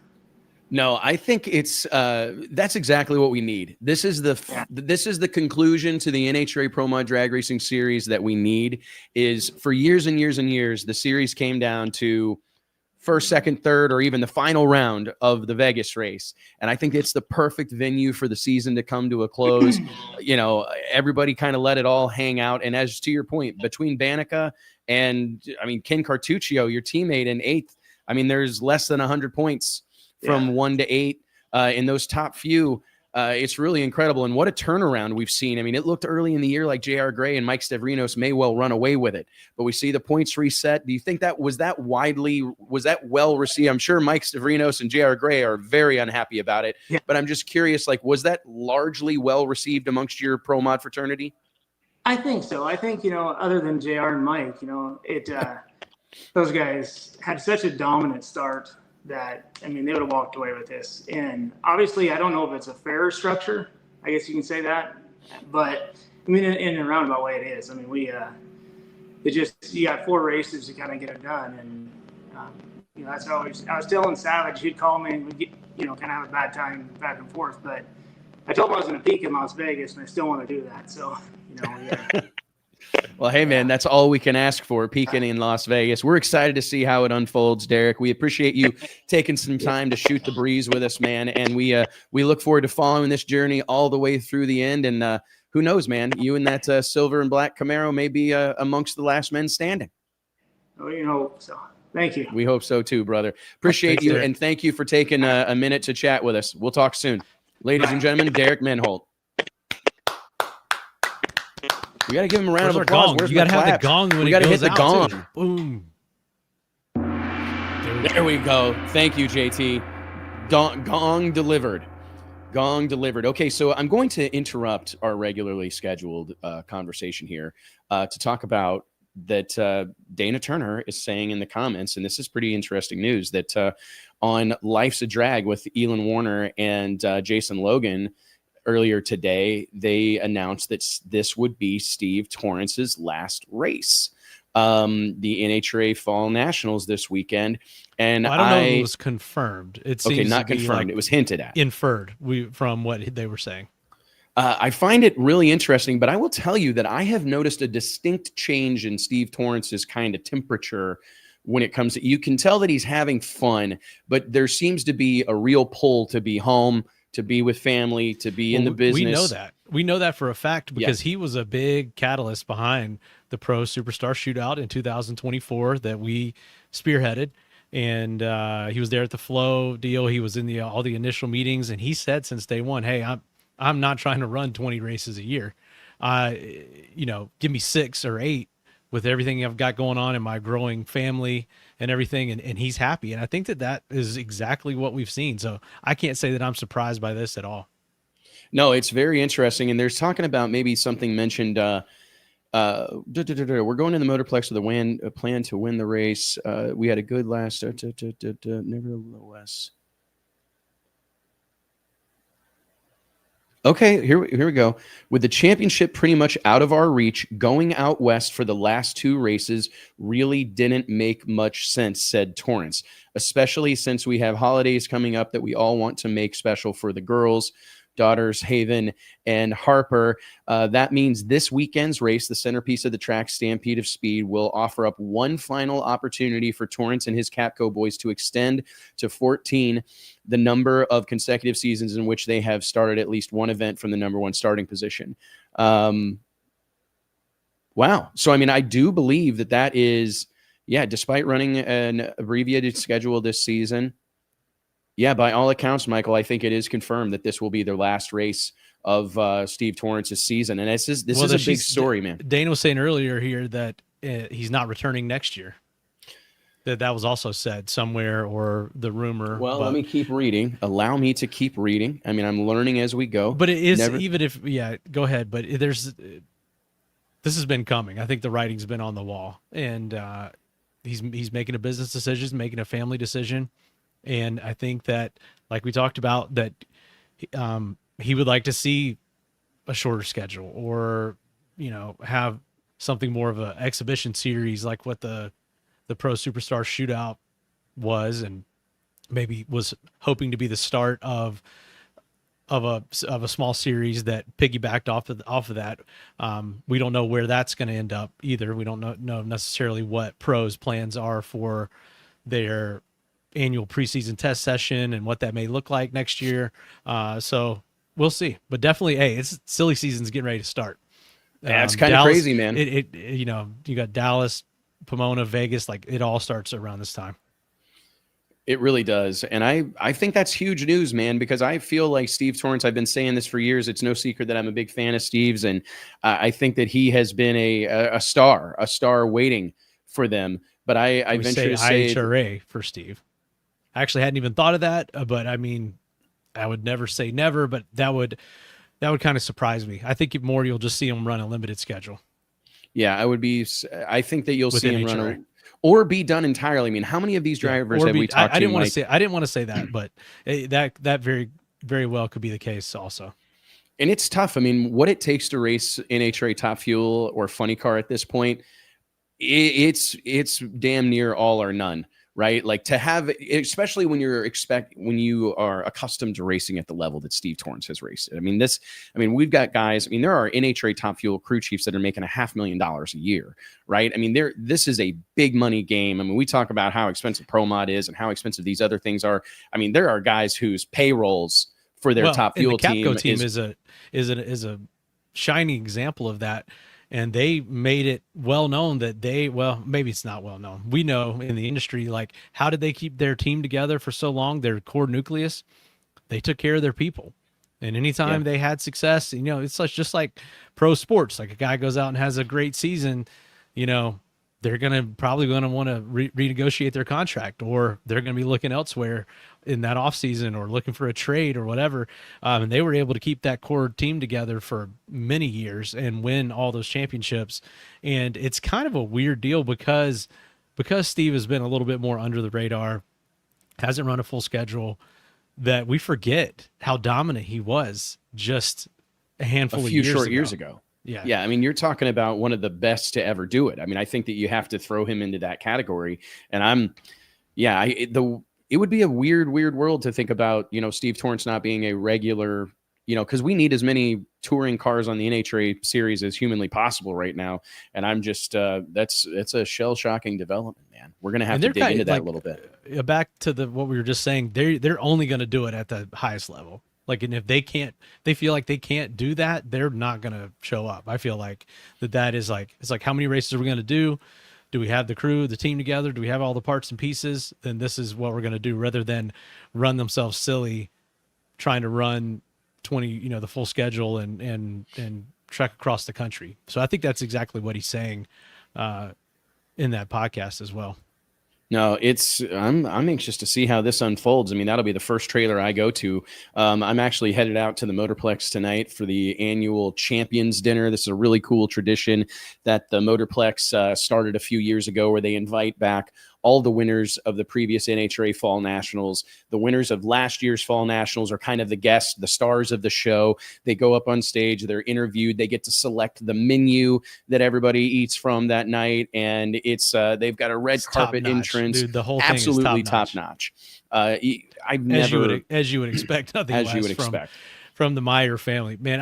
No, I think that's exactly what we need. This is the conclusion to the NHRA Pro Mod Drag Racing Series that we need. Is for years and years and years, the series came down to first, second, third, or even the final round of the Vegas race. And I think it's the perfect venue for the season to come to a close. You know, everybody kind of let it all hang out. And as to your point, between Banica and, I mean, Ken Cartuccio, your teammate in 8th, I mean, there's less than 100 points from 1 to 8 in those top few. It's really incredible. And what a turnaround we've seen. I mean, it looked early in the year like J.R. Gray and Mike Stavrinos may well run away with it, but we see the points reset. Do you think was that well received? I'm sure Mike Stavrinos and J.R. Gray are very unhappy about it, but I'm just curious, like, was that largely well received amongst your pro mod fraternity? I think so. I think, you know, other than J.R. and Mike, you know, those guys had such a dominant start that, I mean, they would have walked away with this. And obviously, I don't know if it's a fair structure. I guess you can say that. But, I mean, in a roundabout way, it is. I mean, you got 4 races to kind of get it done. And that's always, I was telling Savage, he'd call me and we'd get, kind of have a bad time back and forth, but I told him I was going to peak in Las Vegas and I still want to do that. So, yeah. Well, hey, man, that's all we can ask for, peaking in Las Vegas. We're excited to see how it unfolds, Derek. We appreciate you taking some time to shoot the breeze with us, man. And we look forward to following this journey all the way through the end. And who knows, man, you and that silver and black Camaro may be amongst the last men standing. Oh, so thank you. We hope so too, brother. Appreciate Thanks, you. Derek. And thank you for taking a minute to chat with us. We'll talk soon. Ladies and gentlemen, Derek Menholt. We got to give him a round of applause. You got to have the gong when we got to hit the gong. Too. Boom. There we go. Thank you, JT. Gong delivered. Gong delivered. Okay, so I'm going to interrupt our regularly scheduled conversation here to talk about that Dana Turner is saying in the comments, and this is pretty interesting news, that on Life's a Drag with Elon Warner and Jason Logan earlier today, they announced that this would be Steve Torrance's last race. The NHRA Fall Nationals this weekend. And I don't know if it was confirmed. It seems not confirmed. It was hinted at. Inferred from what they were saying. I find it really interesting, but I will tell you that I have noticed a distinct change in Steve Torrance's kind of temperature when it comes to, you can tell that he's having fun, but there seems to be a real pull to be home, to be with family, to be in the business. We know that. We know that for a fact because he was a big catalyst behind the Pro Superstar Shootout in 2024 that we spearheaded. And he was there at the Flow deal. He was in all the initial meetings, and he said since day one, hey, I'm not trying to run 20 races a year. Give me 6 or 8 with everything I've got going on in my growing family and everything. And he's happy. And I think that is exactly what we've seen. So I can't say that I'm surprised by this at all. No, it's very interesting. And there's talking about maybe something mentioned. We're going to the Motorplex with a plan to win the race. We had a good last, nevertheless. Okay, here we go. With the championship pretty much out of our reach, going out west for the last 2 races really didn't make much sense, said Torrance, especially since we have holidays coming up that we all want to make special for the girls, daughters Haven and Harper. That means this weekend's race, the centerpiece of the track, Stampede of Speed, will offer up one final opportunity for Torrance and his Capco boys to extend to 14 the number of consecutive seasons in which they have started at least one event from the number 1 starting position. Wow. So, I mean, I do believe that is, despite running an abbreviated schedule this season, by all accounts, Michael, I think it is confirmed that this will be their last race of Steve Torrance's season. And this is a big story, man. Dana was saying earlier here that he's not returning next year. That was also said somewhere, or the rumor. Well, let me keep reading. Allow me to keep reading. I mean, I'm learning as we go. But it is, even if, go ahead. But this has been coming. I think the writing's been on the wall. And he's making a business decision, making a family decision. And I think that, like we talked about, that he would like to see a shorter schedule, or, have something more of an exhibition series like what the Pro Superstar Shootout was, and maybe was hoping to be the start of a small series that piggybacked off of that. We don't know where that's going to end up either. We don't know necessarily what Pro's plans are for their annual preseason test session and what that may look like next year. So we'll see. But definitely, it's silly season's getting ready to start. It's kind of crazy, man. You got Dallas, Pomona, Vegas, like it all starts around this time. It really does. And I think that's huge news, man, because I feel like Steve Torrance, I've been saying this for years. It's no secret that I'm a big fan of Steve's. And I think that he has been a star waiting for them. But I venture to say NHRA for Steve. I actually hadn't even thought of that, but I mean, I would never say never, but that would kind of surprise me. I think more you'll just see him run a limited schedule. Yeah, I think that you'll see him run or be done entirely. I mean, how many of these drivers have we talked to? I didn't want to say that, but that very, very well could be the case also. And it's tough. I mean, what it takes to race NHRA Top Fuel or Funny Car at this point, it's damn near all or none, right? Like to have, especially when you are accustomed to racing at the level that Steve Torrence has raced. I mean, we've got guys, I mean, there are NHRA Top Fuel crew chiefs that are making $500,000 a year, right? I mean, this is a big money game. I mean, we talk about how expensive Pro Mod is and how expensive these other things are. I mean, there are guys whose payrolls for their Top Fuel the Capco team is a shining example of that. And they made it well known that maybe it's not well known. We know in the industry, like, how did they keep their team together for so long? Their core nucleus, they took care of their people. And anytime they had success, it's just like pro sports. Like a guy goes out and has a great season, they're probably going to want to renegotiate their contract, or they're going to be looking elsewhere in that off season or looking for a trade or whatever. And they were able to keep that core team together for many years and win all those championships. And it's kind of a weird deal because Steve has been a little bit more under the radar, hasn't run a full schedule, that we forget how dominant he was just a few short years ago. Yeah. I mean, you're talking about one of the best to ever do it. I mean, I think that you have to throw him into that category. And it would be a weird world to think about, Steve Torrence not being a regular, because we need as many touring cars on the NHRA series as humanly possible right now. And I'm just, it's a shell-shocking development, man. We're going to have to dig into that a little bit. Back to what we were just saying, they're only going to do it at the highest level. Like, and if they feel like they can't do that, they're not going to show up. I feel like that is like, it's like, how many races are we going to do? Do we have the crew, the team together? Do we have all the parts and pieces? Then this is what we're going to do, rather than run themselves silly trying to run 20, the full schedule and trek across the country. So I think that's exactly what he's saying in that podcast as well. No, I'm anxious to see how this unfolds. I mean, that'll be the first trailer I go to. I'm actually headed out to the Motorplex tonight for the annual Champions Dinner. This is a really cool tradition that the Motorplex started a few years ago, where they invite back all the winners of the previous NHRA Fall Nationals. The winners of last year's Fall Nationals are kind of the guests, the stars of the show. They go up on stage, they're interviewed, they get to select the menu that everybody eats from that night, and it's they've got a red carpet entrance. Dude, the whole thing absolutely is top notch. I've never, as you would expect, nothing as less you would expect from the Meyer family. Man,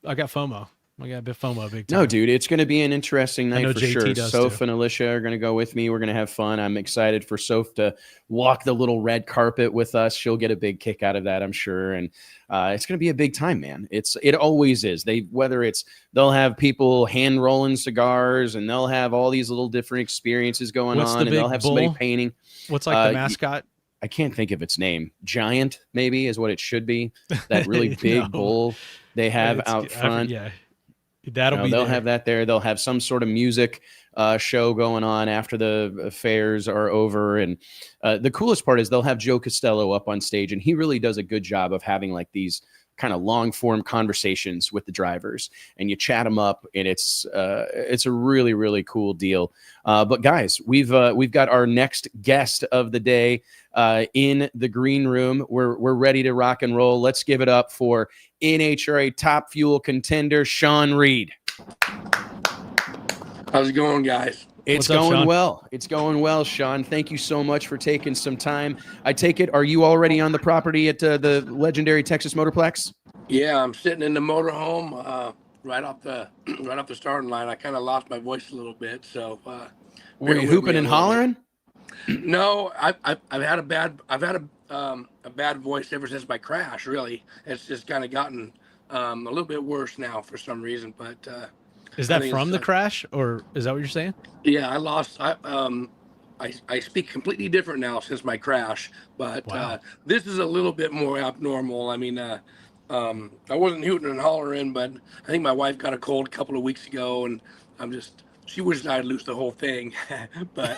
I got FOMO. I got a bit FOMO big time. No, dude, it's going to be an interesting night for JT sure. does Soph too. and Alicia are going to go with me. We're going to have fun. I'm excited for Soph to walk the little red carpet with us. She'll get a big kick out of that, I'm sure. And it's going to be a big time, man. It always is. They'll have people hand rolling cigars, and they'll have all these little different experiences going on, and they'll have somebody painting. What's like the mascot? I can't think of its name. Giant, maybe, is what it should be. That really big bull they have out front. They'll have that there. They'll have some sort of music show going on after the fairs are over. And the coolest part is they'll have Joe Costello up on stage, and he really does a good job of having like these kind of long form conversations with the drivers, and you chat them up, and it's a really, really cool deal. But guys, we've got our next guest of the day in the green room. We're ready to rock and roll. Let's give it up for NHRA Top Fuel contender Shawn Reed. How's it going, guys? It's going well. It's going well, Shawn. Thank you so much for taking some time. I take it, are you already on the property at the legendary Texas Motorplex? Yeah, I'm sitting in the motorhome right off the starting line. I kind of lost my voice a little bit, so. Were you hooping and hollering? No, I've had a bad voice ever since my crash. Really, it's just kind of gotten a little bit worse now for some reason. But is that from the crash, or is that what you're saying? Yeah, I speak completely different now since my crash, but wow. This is a little bit more abnormal. I mean, I wasn't hooting and hollering, but I think my wife got a cold a couple of weeks ago, and she wished I'd lose the whole thing, but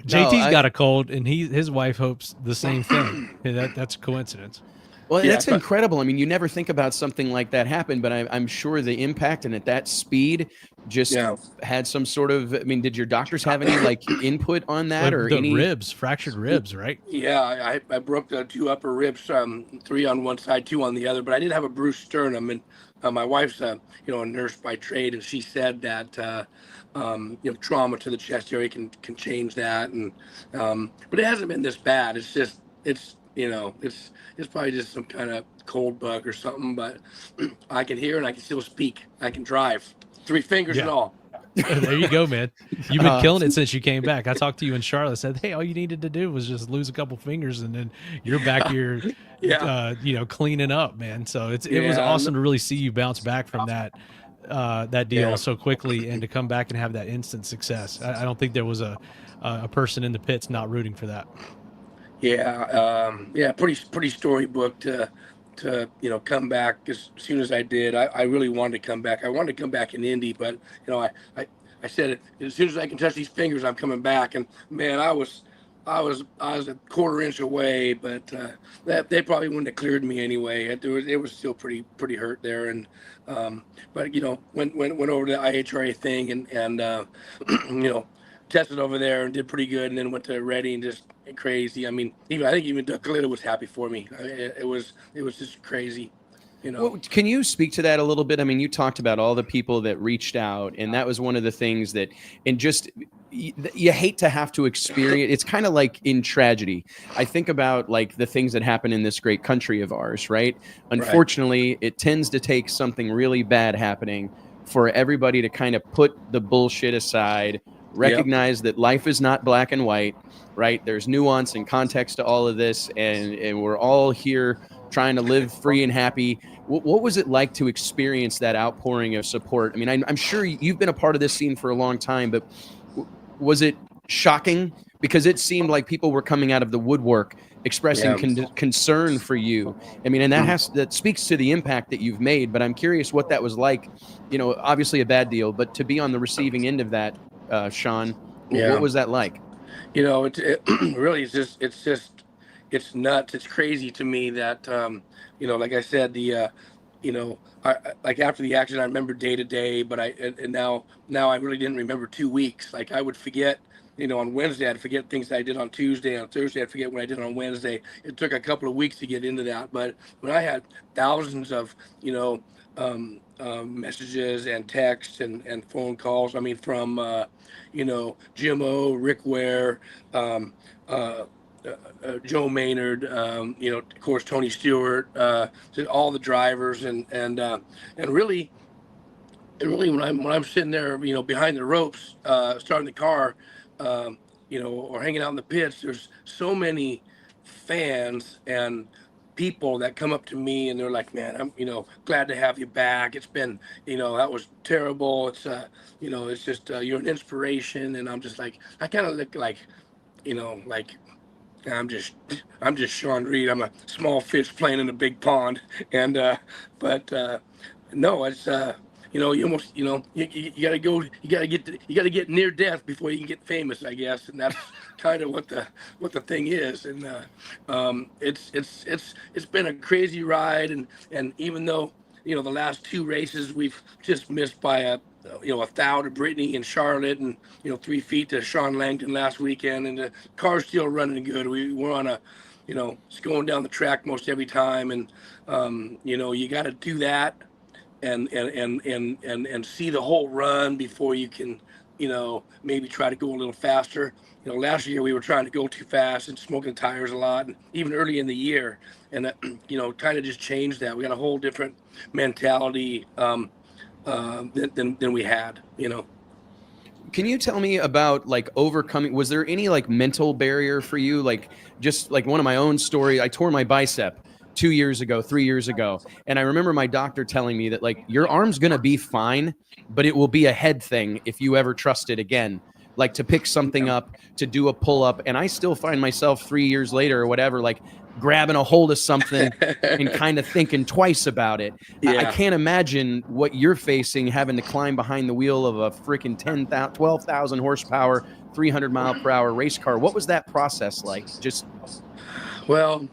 JT's got a cold, and his wife hopes the same thing. That's a coincidence. Well, that's incredible. I mean, you never think about something like that happen, but I'm sure the impact and at that speed just had some sort of, I mean, did your doctors have any like input on that or any fractured ribs, right? Yeah, I broke the 2 upper ribs, 3 on one side, 2 on the other, but I did have a bruised sternum. And my wife's a nurse by trade, and she said that trauma to the chest area can change that. And but it hasn't been this bad. It's just it's probably just some kind of cold bug or something. But I can hear and I can still speak. I can drive, 3 fingers and all. There you go, man. You've been killing it since you came back. I talked to you in Charlotte, said, hey, all you needed to do was just lose a couple fingers and then you're back here, cleaning up, man. So it was awesome to really see you bounce back from that deal so quickly and to come back and have that instant success. I don't think there was a person in the pits not rooting for that. Pretty storybook to come back as soon as I did. I really wanted to come back. I wanted to come back in Indy, but I said as soon as I can touch these fingers, I'm coming back. And man, I was a quarter inch away, but that they probably wouldn't have cleared me anyway. It was still pretty hurt there. And but went over to the IHRA thing and tested over there and did pretty good, and then went to Ready and just crazy. I mean, I think even Doug Glitta was happy for me. It was just crazy. Well, can you speak to that a little bit? I mean, you talked about all the people that reached out, and that was one of the things that, and just you hate to have to experience. It's kind of like in tragedy. I think about like the things that happen in this great country of ours, right? Unfortunately, it tends to take something really bad happening for everybody to kind of put the bullshit aside, recognize that life is not black and white, right? There's nuance and context to all of this, and we're all here trying to live free and happy. What was it like to experience that outpouring of support? I mean, I'm sure you've been a part of this scene for a long time, but was it shocking? Because it seemed like people were coming out of the woodwork expressing concern for you. I mean, and that speaks to the impact that you've made, but I'm curious what that was like. Obviously a bad deal, but to be on the receiving end of that, Shawn, what was that like? It really is it's nuts. It's crazy to me that, like I said, like after the accident, I remember day to day, but now I really didn't remember 2 weeks. Like I would forget, on Wednesday, I'd forget things I did on Tuesday. On Thursday, I'd forget what I did on Wednesday. It took a couple of weeks to get into that. But when I had thousands of, messages and texts and phone calls, I mean, from, Jim O, Rick Ware, Joe Maynard, of course, Tony Stewart, all the drivers, and really when I'm sitting there, behind the ropes, starting the car, or hanging out in the pits, there's so many fans and people that come up to me and they're like, man, I'm, glad to have you back. It's been, that was terrible. It's, it's just, you're an inspiration. And I'm just like, I kind of look like, I'm just Shawn Reed. I'm a small fish playing in a big pond. And, no, it's, you almost, you gotta go, you gotta get near death before you can get famous, I guess. And that's kind of what the thing is. And, it's been a crazy ride. And even though, the last 2 races, we've just missed by a 1,000 to Brittany in Charlotte and, 3 feet to Sean Langton last weekend. And the car's still running good. We're on it's going down the track most every time. And, you got to do that and see the whole run before you can, maybe try to go a little faster. Last year we were trying to go too fast and smoking tires a lot, and even early in the year. And that, kind of just changed that. We got a whole different mentality than we had, Can you tell me about like overcoming, was there any like mental barrier for you? Like just like one of my own story, I tore my bicep 3 years ago. And I remember my doctor telling me that like, your arm's going to be fine, but it will be a head thing if you ever trust it again, like to pick something up, to do a pull up. And I still find myself 3 years later or whatever, like grabbing a hold of something and kind of thinking twice about it. I can't imagine what you're facing, having to climb behind the wheel of a freaking 12,000 horsepower, 300 mile per hour race car. What was that process like? Well,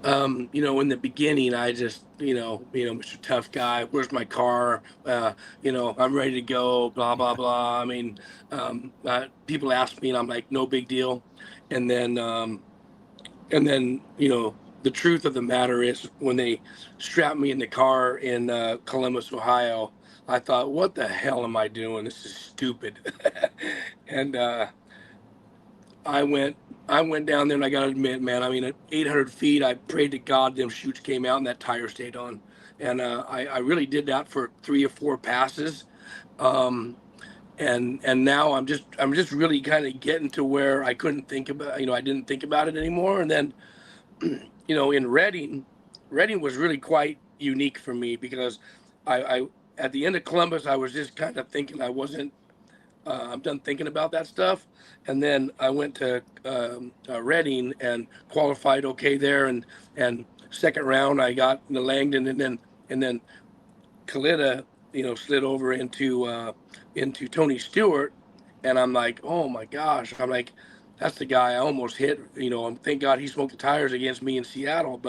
In the beginning, I just, Mr. Tough Guy, where's my car? I'm ready to go, blah, blah, blah. I mean, people ask me and I'm like, no big deal. And then, the truth of the matter is when they strapped me in the car in Columbus, Ohio, I thought, what the hell am I doing? This is stupid. And I went down there and I got to admit, man, I mean, at 800 feet, I prayed to God them chutes came out and that tire stayed on. And I really did that for 3 or 4 passes. And now I'm just really kind of getting to where I couldn't think about, I didn't think about it anymore. And then, in Reading was really quite unique for me because I at the end of Columbus, I was just kind of thinking I'm done thinking about that stuff. And then I went to Reading and qualified okay there. And second round, I got the Langdon and then Kalita, slid over into Tony Stewart. And I'm like, oh my gosh. I'm like, that's the guy I almost hit, thank God he smoked the tires against me in Seattle.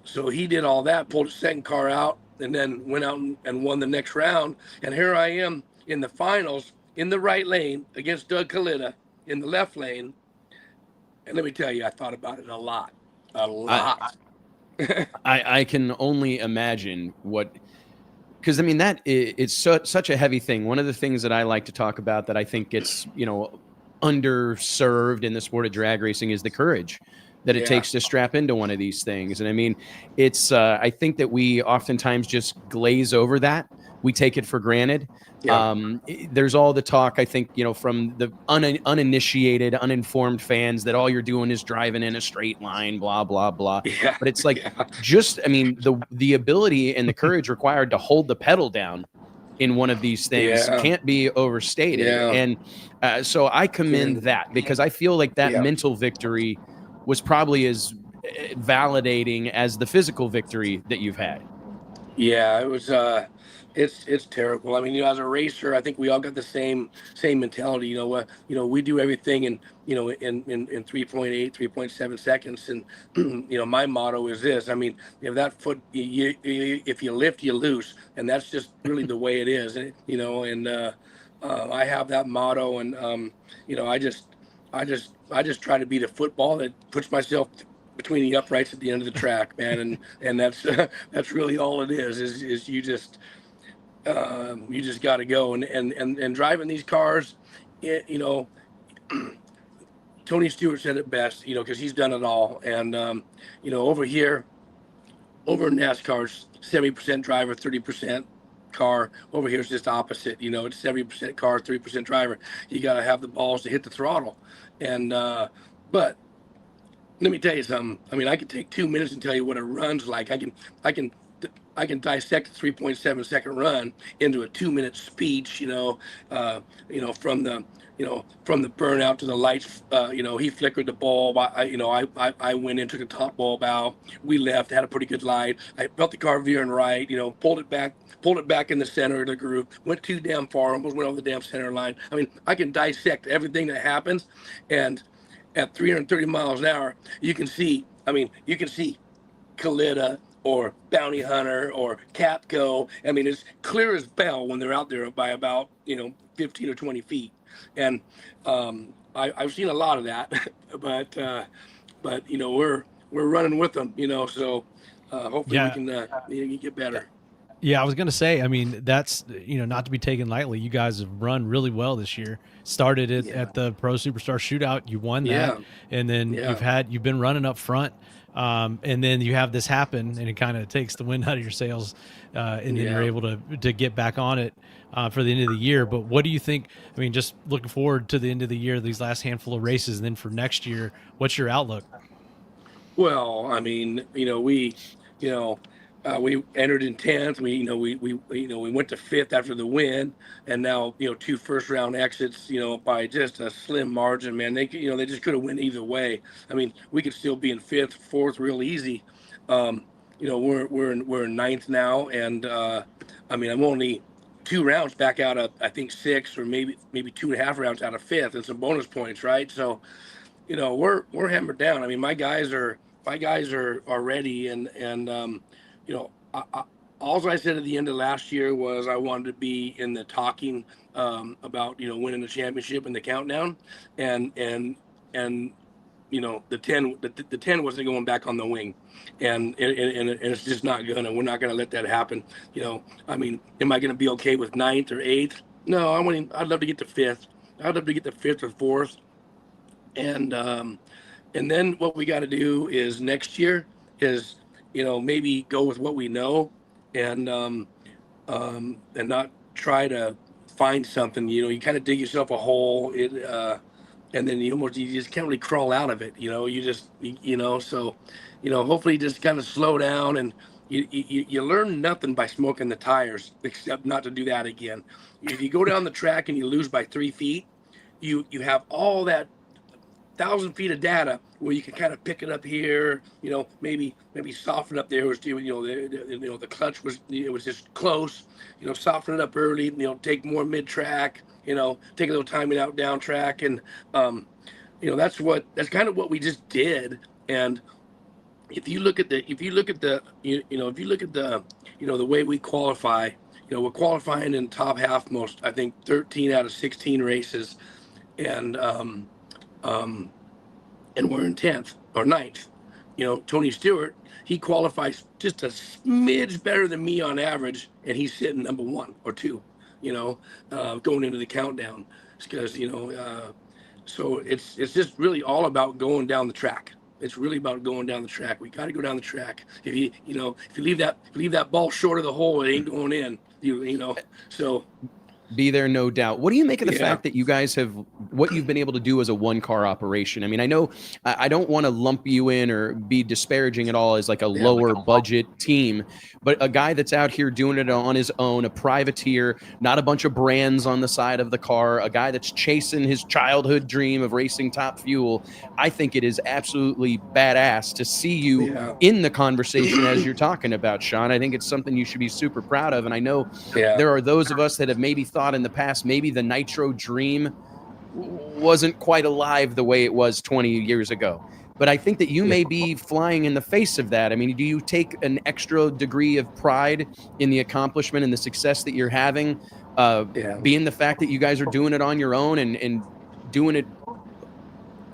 So he did all that, pulled his second car out and then went out and won the next round. And here I am in the finals in the right lane against Doug Kalita in the left lane. And let me tell you, I thought about it a lot. I can only imagine because I mean, that it's such a heavy thing. One of the things that I like to talk about that I think gets, underserved in the sport of drag racing is the courage that it takes to strap into one of these things. And I mean, it's, I think that we oftentimes just glaze over that. We take it for granted. Yeah. There's all the talk, I think, from the uninitiated, uninformed fans that all you're doing is driving in a straight line, blah, blah, blah. Yeah. But it's like, the ability and the courage required to hold the pedal down in one of these things can't be overstated. Yeah. And so I commend that because I feel like that mental victory was probably as validating as the physical victory that you've had. Yeah, it was, it's terrible. I mean, as a racer, I think we all got the same mentality. We do everything in 3.8, 3.7 seconds, and my motto is this. I mean, if that foot, if you lift, you loose, and that's just really the way it is. I have that motto, and I just try to be the football that puts myself between the uprights at the end of the track, man, and that's really all it is you just got to go and driving these cars. Tony Stewart said it best, because he's done it all. And over here, over in NASCAR's 70% driver, 30% car. Over here is just opposite. It's 70% car, 3% driver. You got to have the balls to hit the throttle. And but let me tell you something. I mean, I could take 2 minutes and tell you what a run's like. I can dissect a 3.7 second run into a 2-minute speech. From the burnout to the lights. He flickered the bulb. I went in, took a top bulb out. We left, had a pretty good light. I felt the car veering right. Pulled it back in the center of the groove. Went too damn far, almost went over the damn center line. I mean, I can dissect everything that happens, and at 330 miles an hour, you can see Kalita or Bounty Hunter or Capco. I mean, it's clear as bell when they're out there by about 15 or 20 feet. And I've seen a lot of that, but we're running with them, so hopefully we can get better. Yeah, I was going to say, I mean, that's, not to be taken lightly. You guys have run really well this year. Started it at the Pro Superstar Shootout. You won that. And then you've been running up front. And then you have this happen and it kind of takes the wind out of your sails. And then you're able to get back on it for the end of the year. But what do you think? I mean, just looking forward to the end of the year, these last handful of races, and then for next year, what's your outlook? Well, I mean, we entered in 10th. We went to 5th after the win, and now 2 first-round exits. By just a slim margin, man. They just could have went either way. I mean, we could still be in 5th, 4th, real easy. We're in 9th now, and I mean, I'm only 2 rounds back out of, I think, 6 or maybe 2.5 rounds out of 5th, and some bonus points, right? So, we're hammered down. I mean, my guys are my guys are ready, and you know, all I said at the end of last year was I wanted to be in the talking about, you know, winning the championship and the countdown, and you know, the 10 wasn't going back on the wing, and it's just not gonna. We're not gonna let that happen. You know, I mean, am I gonna be okay with 9th or 8th? No, I'd love to get to 5th. I'd love to get to 5th or 4th, and then what we got to do is next year is, you know, maybe go with what we know, and not try to find something. You know, you kind of dig yourself a hole. And then you just can't really crawl out of it. You know, you know, so, you know, hopefully just kind of slow down, and you learn nothing by smoking the tires, except not to do that again. If you go down the track and you lose by 3 feet, you have all that 1,000 feet of data where you can kind of pick it up here, you know, maybe soften up there. You know, the clutch was just close, you know, soften it up early, you know, take more mid track, you know, take a little timing out down track. And, you know, that's kind of what we just did. And if you look at the way we qualify, you know, we're qualifying in top half I think 13 out of 16 races. And we're in 10th or 9th. You know, Tony Stewart, he qualifies just a smidge better than me on average, and he's sitting number 1 or 2, you know, going into the countdown. Because, you know, so it's just really all about going down the track. It's really about going down the track. We got to go down the track. If you leave that ball short of the hole, it ain't going in. You know, so. Be there, no doubt. What do you make of the fact that you guys have what you've been able to do as a one-car operation? I mean, I know I don't want to lump you in or be disparaging at all as like a lower budget team, but a guy that's out here doing it on his own, a privateer, not a bunch of brands on the side of the car, a guy that's chasing his childhood dream of racing Top Fuel. I think it is absolutely badass to see you in the conversation as you're talking about, Shawn. I think it's something you should be super proud of. And I know there are those of us that have maybe thought in the past maybe the Nitro dream wasn't quite alive the way it was 20 years ago, but I think that you may be flying in the face of that. I mean, do you take an extra degree of pride in the accomplishment and the success that you're having, being the fact that you guys are doing it on your own and doing it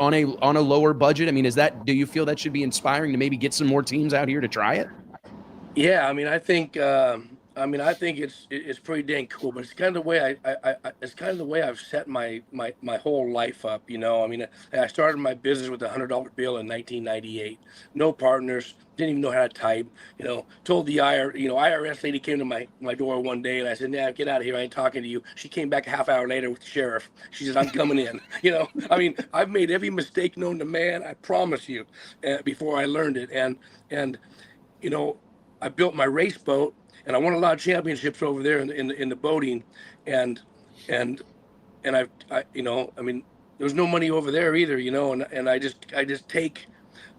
on a lower budget? I mean, do you feel that should be inspiring to maybe get some more teams out here to try it? Yeah, I mean, I think it's pretty dang cool, but it's kind of the way it's kind of the way I've set my whole life up. You know, I mean, I started my business with a $100 bill in 1998. No partners, didn't even know how to type. You know, told the IRS lady came to my door one day, and I said, "Nah, get out of here. I ain't talking to you." She came back a half hour later with the sheriff. She said, "I'm coming in." You know, I mean, I've made every mistake known to man. I promise you, before I learned it, and you know, I built my race boat. And I won a lot of championships over there in the boating, and I you know, I mean, there was no money over there either, you know, and I just take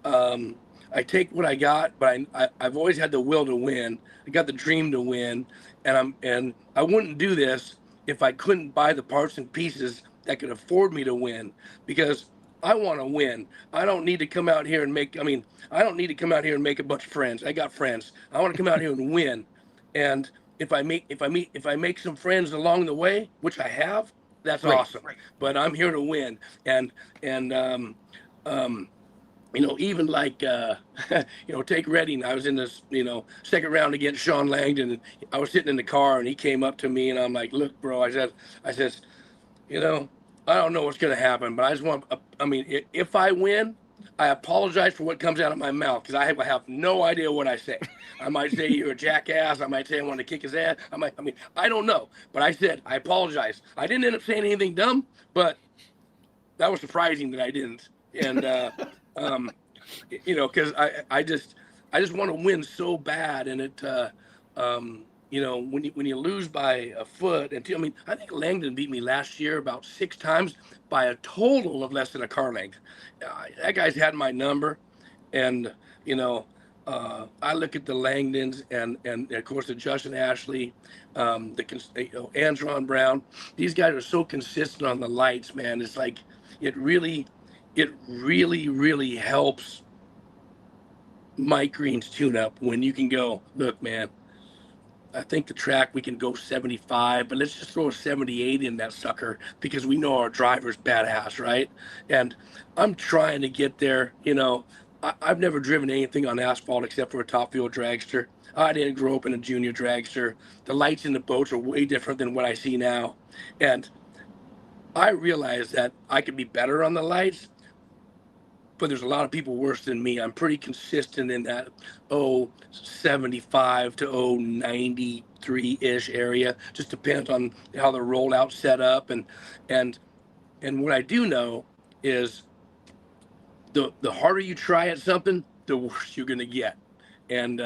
I take what I got, but I've always had the will to win. I got the dream to win, and I wouldn't do this if I couldn't buy the parts and pieces that could afford me to win, because I want to win. I don't need to come out here and make I don't need to come out here and make a bunch of friends. I got friends. I want to come out here and win. And if I make some friends along the way, which I have, that's awesome. Right. But I'm here to win. And you know, even like you know, take Reading. I was in this, you know, second round against Shawn Langdon, and I was sitting in the car, and he came up to me, and I'm like, "Look, bro," I says, you know, I don't know what's gonna happen, but I just want. I mean, if I win, I apologize for what comes out of my mouth, because I have no idea what I say. I might say you're a jackass. I might say I want to kick his ass. I don't know. But I said, I apologize. I didn't end up saying anything dumb, but that was surprising that I didn't. And, you know, because I just want to win so bad. And it, you know, when you lose by a foot, and I mean, I think Langdon beat me last year about 6 times by a total of less than a car length. That guy's had my number, and you know, I look at the Langdons and of course the Justin Ashley, Antron Brown. These guys are so consistent on the lights, man. It's like it really helps Mike Green's tune-up when you can go, look, man, I think the track we can go 75, but let's just throw a 78 in that sucker because we know our driver's badass, right? And I'm trying to get there. You know, I've never driven anything on asphalt except for a top fuel dragster. I didn't grow up in a junior dragster. The lights in the boats are way different than what I see now. And I realized that I could be better on the lights, but there's a lot of people worse than me. I'm pretty consistent in that 75 to 93-ish area. Just depends on how the rollout set up. And what I do know is the harder you try at something, the worse you're gonna get. And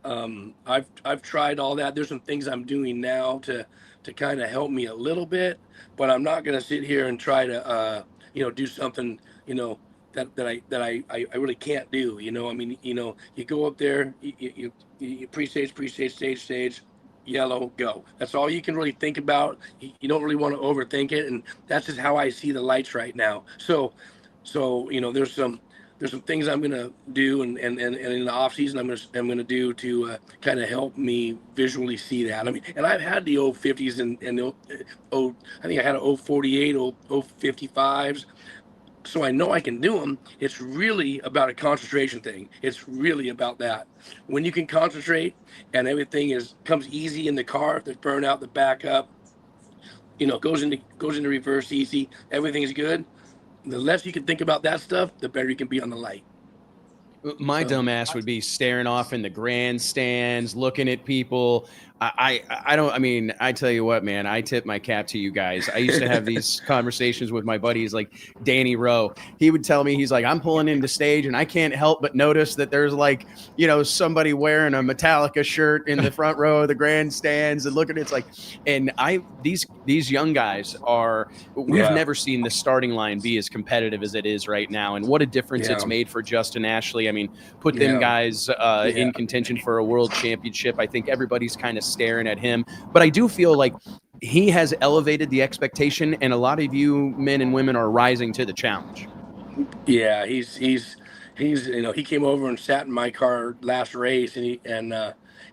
I've tried all that. There's some things I'm doing now to kind of help me a little bit, but I'm not gonna sit here and try to do something that I really can't do. I mean, you go up there, you pre-stage, stage, yellow, go. That's all you can really think about. You don't really want to overthink it, and that's just how I see the lights right now. So there's some things I'm gonna do, and in the off season I'm gonna do to kind of help me visually see that. I mean, and I've had the 050s and I think I had a 048, 055s. So I know I can do them. It's really about a concentration thing. It's really about that. When you can concentrate and everything comes easy in the car, the burnout, the backup, goes into reverse easy, everything's good. The less you can think about that stuff, the better you can be on the light. My dumb ass would be staring off in the grandstands, looking at people. I tell you what, man, I tip my cap to you guys. I used to have these conversations with my buddies like Danny Rowe. He would tell me, he's like, I'm pulling into stage and I can't help but notice that there's somebody wearing a Metallica shirt in the front row of the grandstands and looking, it's like, and these young guys we've never seen the starting line be as competitive as it is right now. And what a difference it's made for Justin Ashley. I mean, put them guys in contention for a world championship. I think everybody's kind of staring at him, but I do feel like he has elevated the expectation, and a lot of you men and women are rising to the challenge. Yeah, he's he came over and sat in my car last race, and he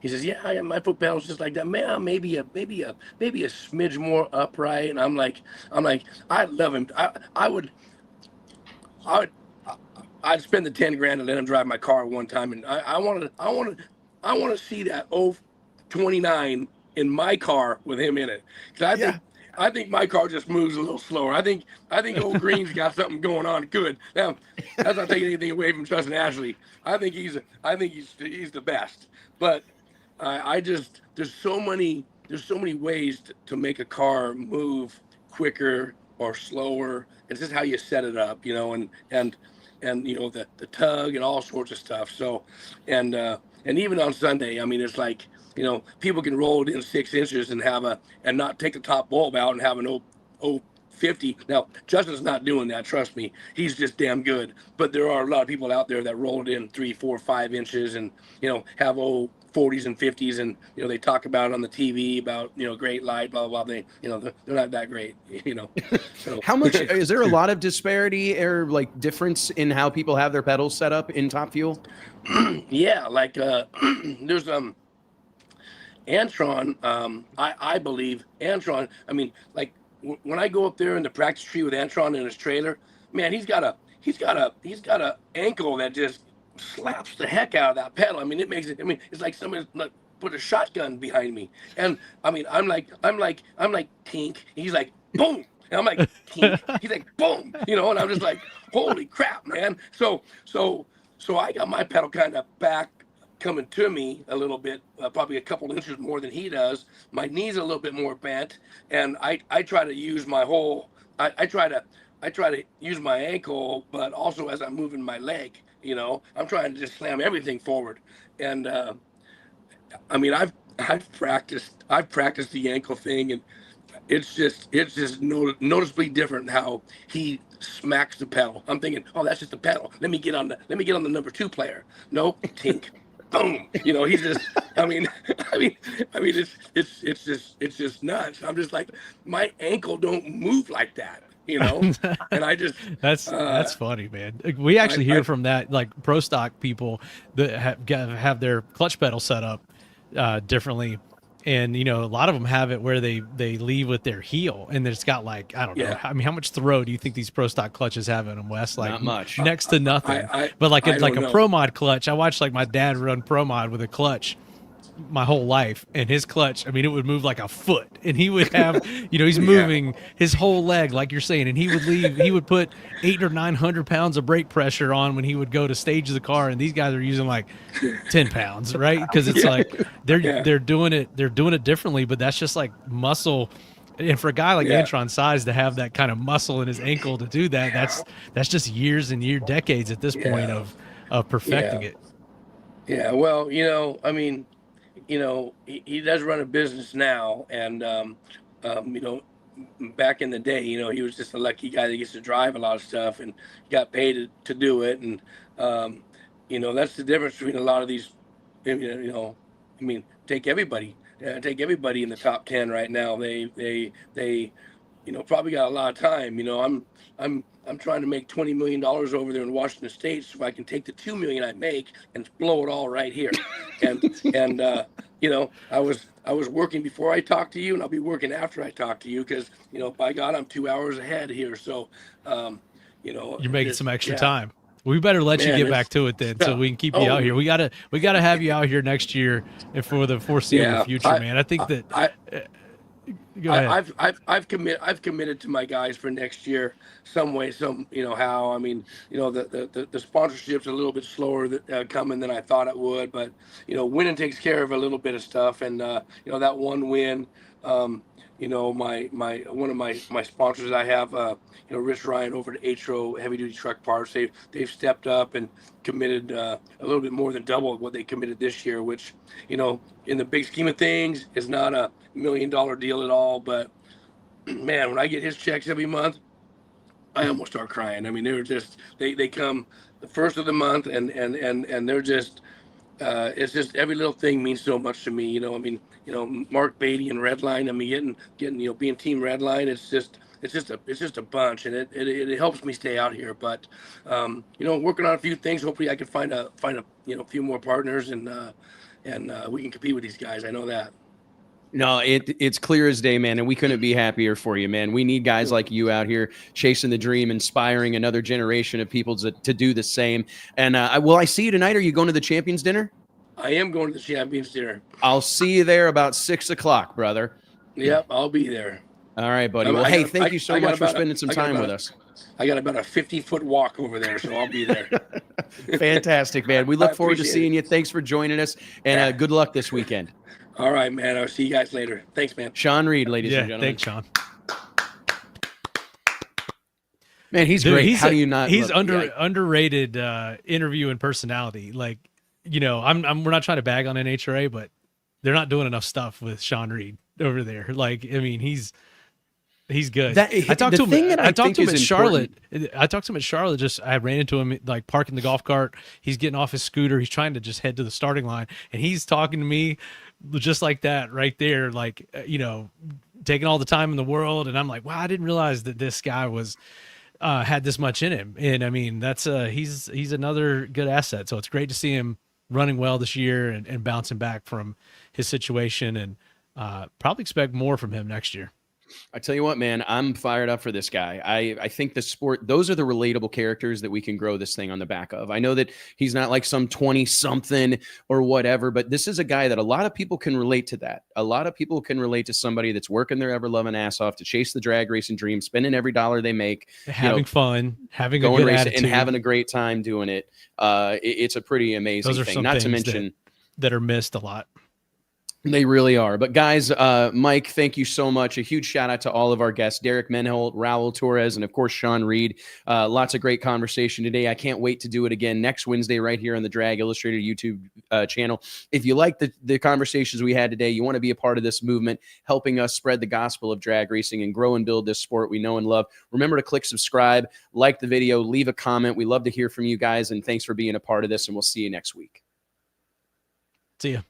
says, yeah, my foot pedal's just like that, man. Maybe a smidge more upright. And I'm like, I love him. I'd spend the 10 grand to let him drive my car one time, and I want to see that 029 in my car with him in it. Because I think my car just moves a little slower. I think old Green's got something going on good. Now, that's not taking anything away from Justin Ashley. I think he's the best. But there's so many ways to make a car move quicker or slower. It's just how you set it up, and the tug and all sorts of stuff. So, and even on Sunday, I mean, it's like, people can roll it in 6 inches and and not take the top bulb out and have an 050. Now, Justin's not doing that. Trust me. He's just damn good. But there are a lot of people out there that roll it in 3, 4, 5 inches and, have 40s and 50s. And, they talk about it on the TV about, great light, blah, blah, blah. They're not that great, So. How much, is there a lot of disparity or difference in how people have their pedals set up in Top Fuel? Yeah. There's, Antron, I believe Antron. I mean, when I go up there in the practice tree with Antron in his trailer, man, he's got a ankle that just slaps the heck out of that pedal. I mean, it makes it. I mean, it's like somebody put a shotgun behind me, and I mean, I'm like tink. He's like boom, and I'm like tink. He's like boom, and I'm just like, holy crap, man. So I got my pedal kind of back, coming to me a little bit, probably a couple inches more than he does. My knee's a little bit more bent, and I try to use my whole. I try to use my ankle, but also as I'm moving my leg. I'm trying to just slam everything forward, and I mean I've practiced the ankle thing, and it's just noticeably different how he smacks the pedal. I'm thinking, oh, that's just the pedal. Let me get on the number 2 player. Nope, tink. Boom, he's just. I mean, it's just nuts. I'm just like, my ankle don't move like that. you know. And I just that's funny, man. We actually hear from that, like pro stock people that have their clutch pedal set up differently. And, you know, a lot of them have it where they leave with their heel, and it's got like, I don't know. I mean, how much throw do you think these pro stock clutches have in them, Wes? Like, not much. Next to nothing. But like it's like a pro mod clutch. I watched like my dad run pro mod with a clutch my whole life, and his clutch, I mean, it would move like a foot, and he would have, you know, he's moving his whole leg, like you're saying, and he would put 800 or 900 pounds of brake pressure on when he would go to stage the car, and these guys are using like 10 pounds, right? Because it's like they're doing it differently, but that's just like muscle. And for a guy like Antron's size to have that kind of muscle in his ankle to do that, that's just years and decades at this point of perfecting it. Yeah, well, you know, I mean, you know, he does run a business now, and you know, back in the day, you know, he was just a lucky guy that gets to drive a lot of stuff and got paid to do it, and you know, that's the difference between a lot of these. You know, I mean, take everybody in the top 10 right now. They you know, probably got a lot of time. You know, I'm trying to make $20 million over there in Washington State, so I can take the $2 million I make and blow it all right here. And you know, I was working before I talked to you, and I'll be working after I talk to you, because, you know, by God, I'm 2 hours ahead here. So, you know, you're making some extra time. We better let you get back to it then, so we can keep you out here. We gotta have you out here next year and for the foreseeable future, man. I think that. Go ahead. I've committed to my guys for next year, some way, you know how. I mean, you know, the sponsorship's a little bit slower coming than I thought it would, but, you know, winning takes care of a little bit of stuff, and you know, that one win, you know, one of my sponsors I have, you know, Rich Ryan over at HRO Heavy Duty Truck Parts, they've stepped up and committed a little bit more than double what they committed this year, which, you know, in the big scheme of things is not a $1 million deal at all. But man, when I get his checks every month, I almost start crying. I mean, they're just they come the first of the month, and they're just it's just every little thing means so much to me. You know, I mean, you know, Mark Beatty and Redline. I mean, getting you know, being Team Redline. It's just a bunch, and it helps me stay out here. But you know, working on a few things. Hopefully, I can find a you know, a few more partners, and we can compete with these guys. I know that. No, it's clear as day, man, and we couldn't be happier for you, man. We need guys like you out here chasing the dream, inspiring another generation of people to do the same. And will I see you tonight? Are you going to the Champions Dinner? I am going to the Champions Dinner. I'll see you there about 6 o'clock, brother. Yep, I'll be there. All right, buddy. Well, hey, thank you so much for spending some time with us. I got about a 50-foot walk over there, so I'll be there. Fantastic, man. We look forward to seeing you. Thanks for joining us, and good luck this weekend. All right, man. I'll see you guys later. Thanks, man. Shawn Reed, ladies and gentlemen. Thanks, Shawn. Man, he's great. How do you not? He's underrated interview and personality. Like, you know, we're not trying to bag on NHRA, but they're not doing enough stuff with Shawn Reed over there. Like, I mean, he's good. I talked to him at Charlotte. I ran into him like parking the golf cart. He's getting off his scooter. He's trying to just head to the starting line, and he's talking to me just like that right there. Like, you know, taking all the time in the world. And I'm like, wow, I didn't realize that this guy was had this much in him. And I mean, that's he's another good asset. So it's great to see him running well this year and bouncing back from his situation, and probably expect more from him next year. I tell you what, man, I'm fired up for this guy. I think the sport, those are the relatable characters that we can grow this thing on the back of. I know that he's not like some 20-something or whatever, but this is a guy that a lot of people can relate to that. A lot of people can relate to somebody that's working their ever-loving ass off to chase the drag racing dream, spending every dollar they make. Having fun, having a good attitude. And having a great time doing it. It's a pretty amazing thing. Some not to mention that are missed a lot. They really are. But guys, Mike, thank you so much. A huge shout out to all of our guests, Derek Menholt, Raul Torres, and of course, Shawn Reed. Lots of great conversation today. I can't wait to do it again next Wednesday right here on the Drag Illustrated YouTube channel. If you like the conversations we had today, you want to be a part of this movement, helping us spread the gospel of drag racing and grow and build this sport we know and love. Remember to click subscribe, like the video, leave a comment. We love to hear from you guys, and thanks for being a part of this, and we'll see you next week. See ya.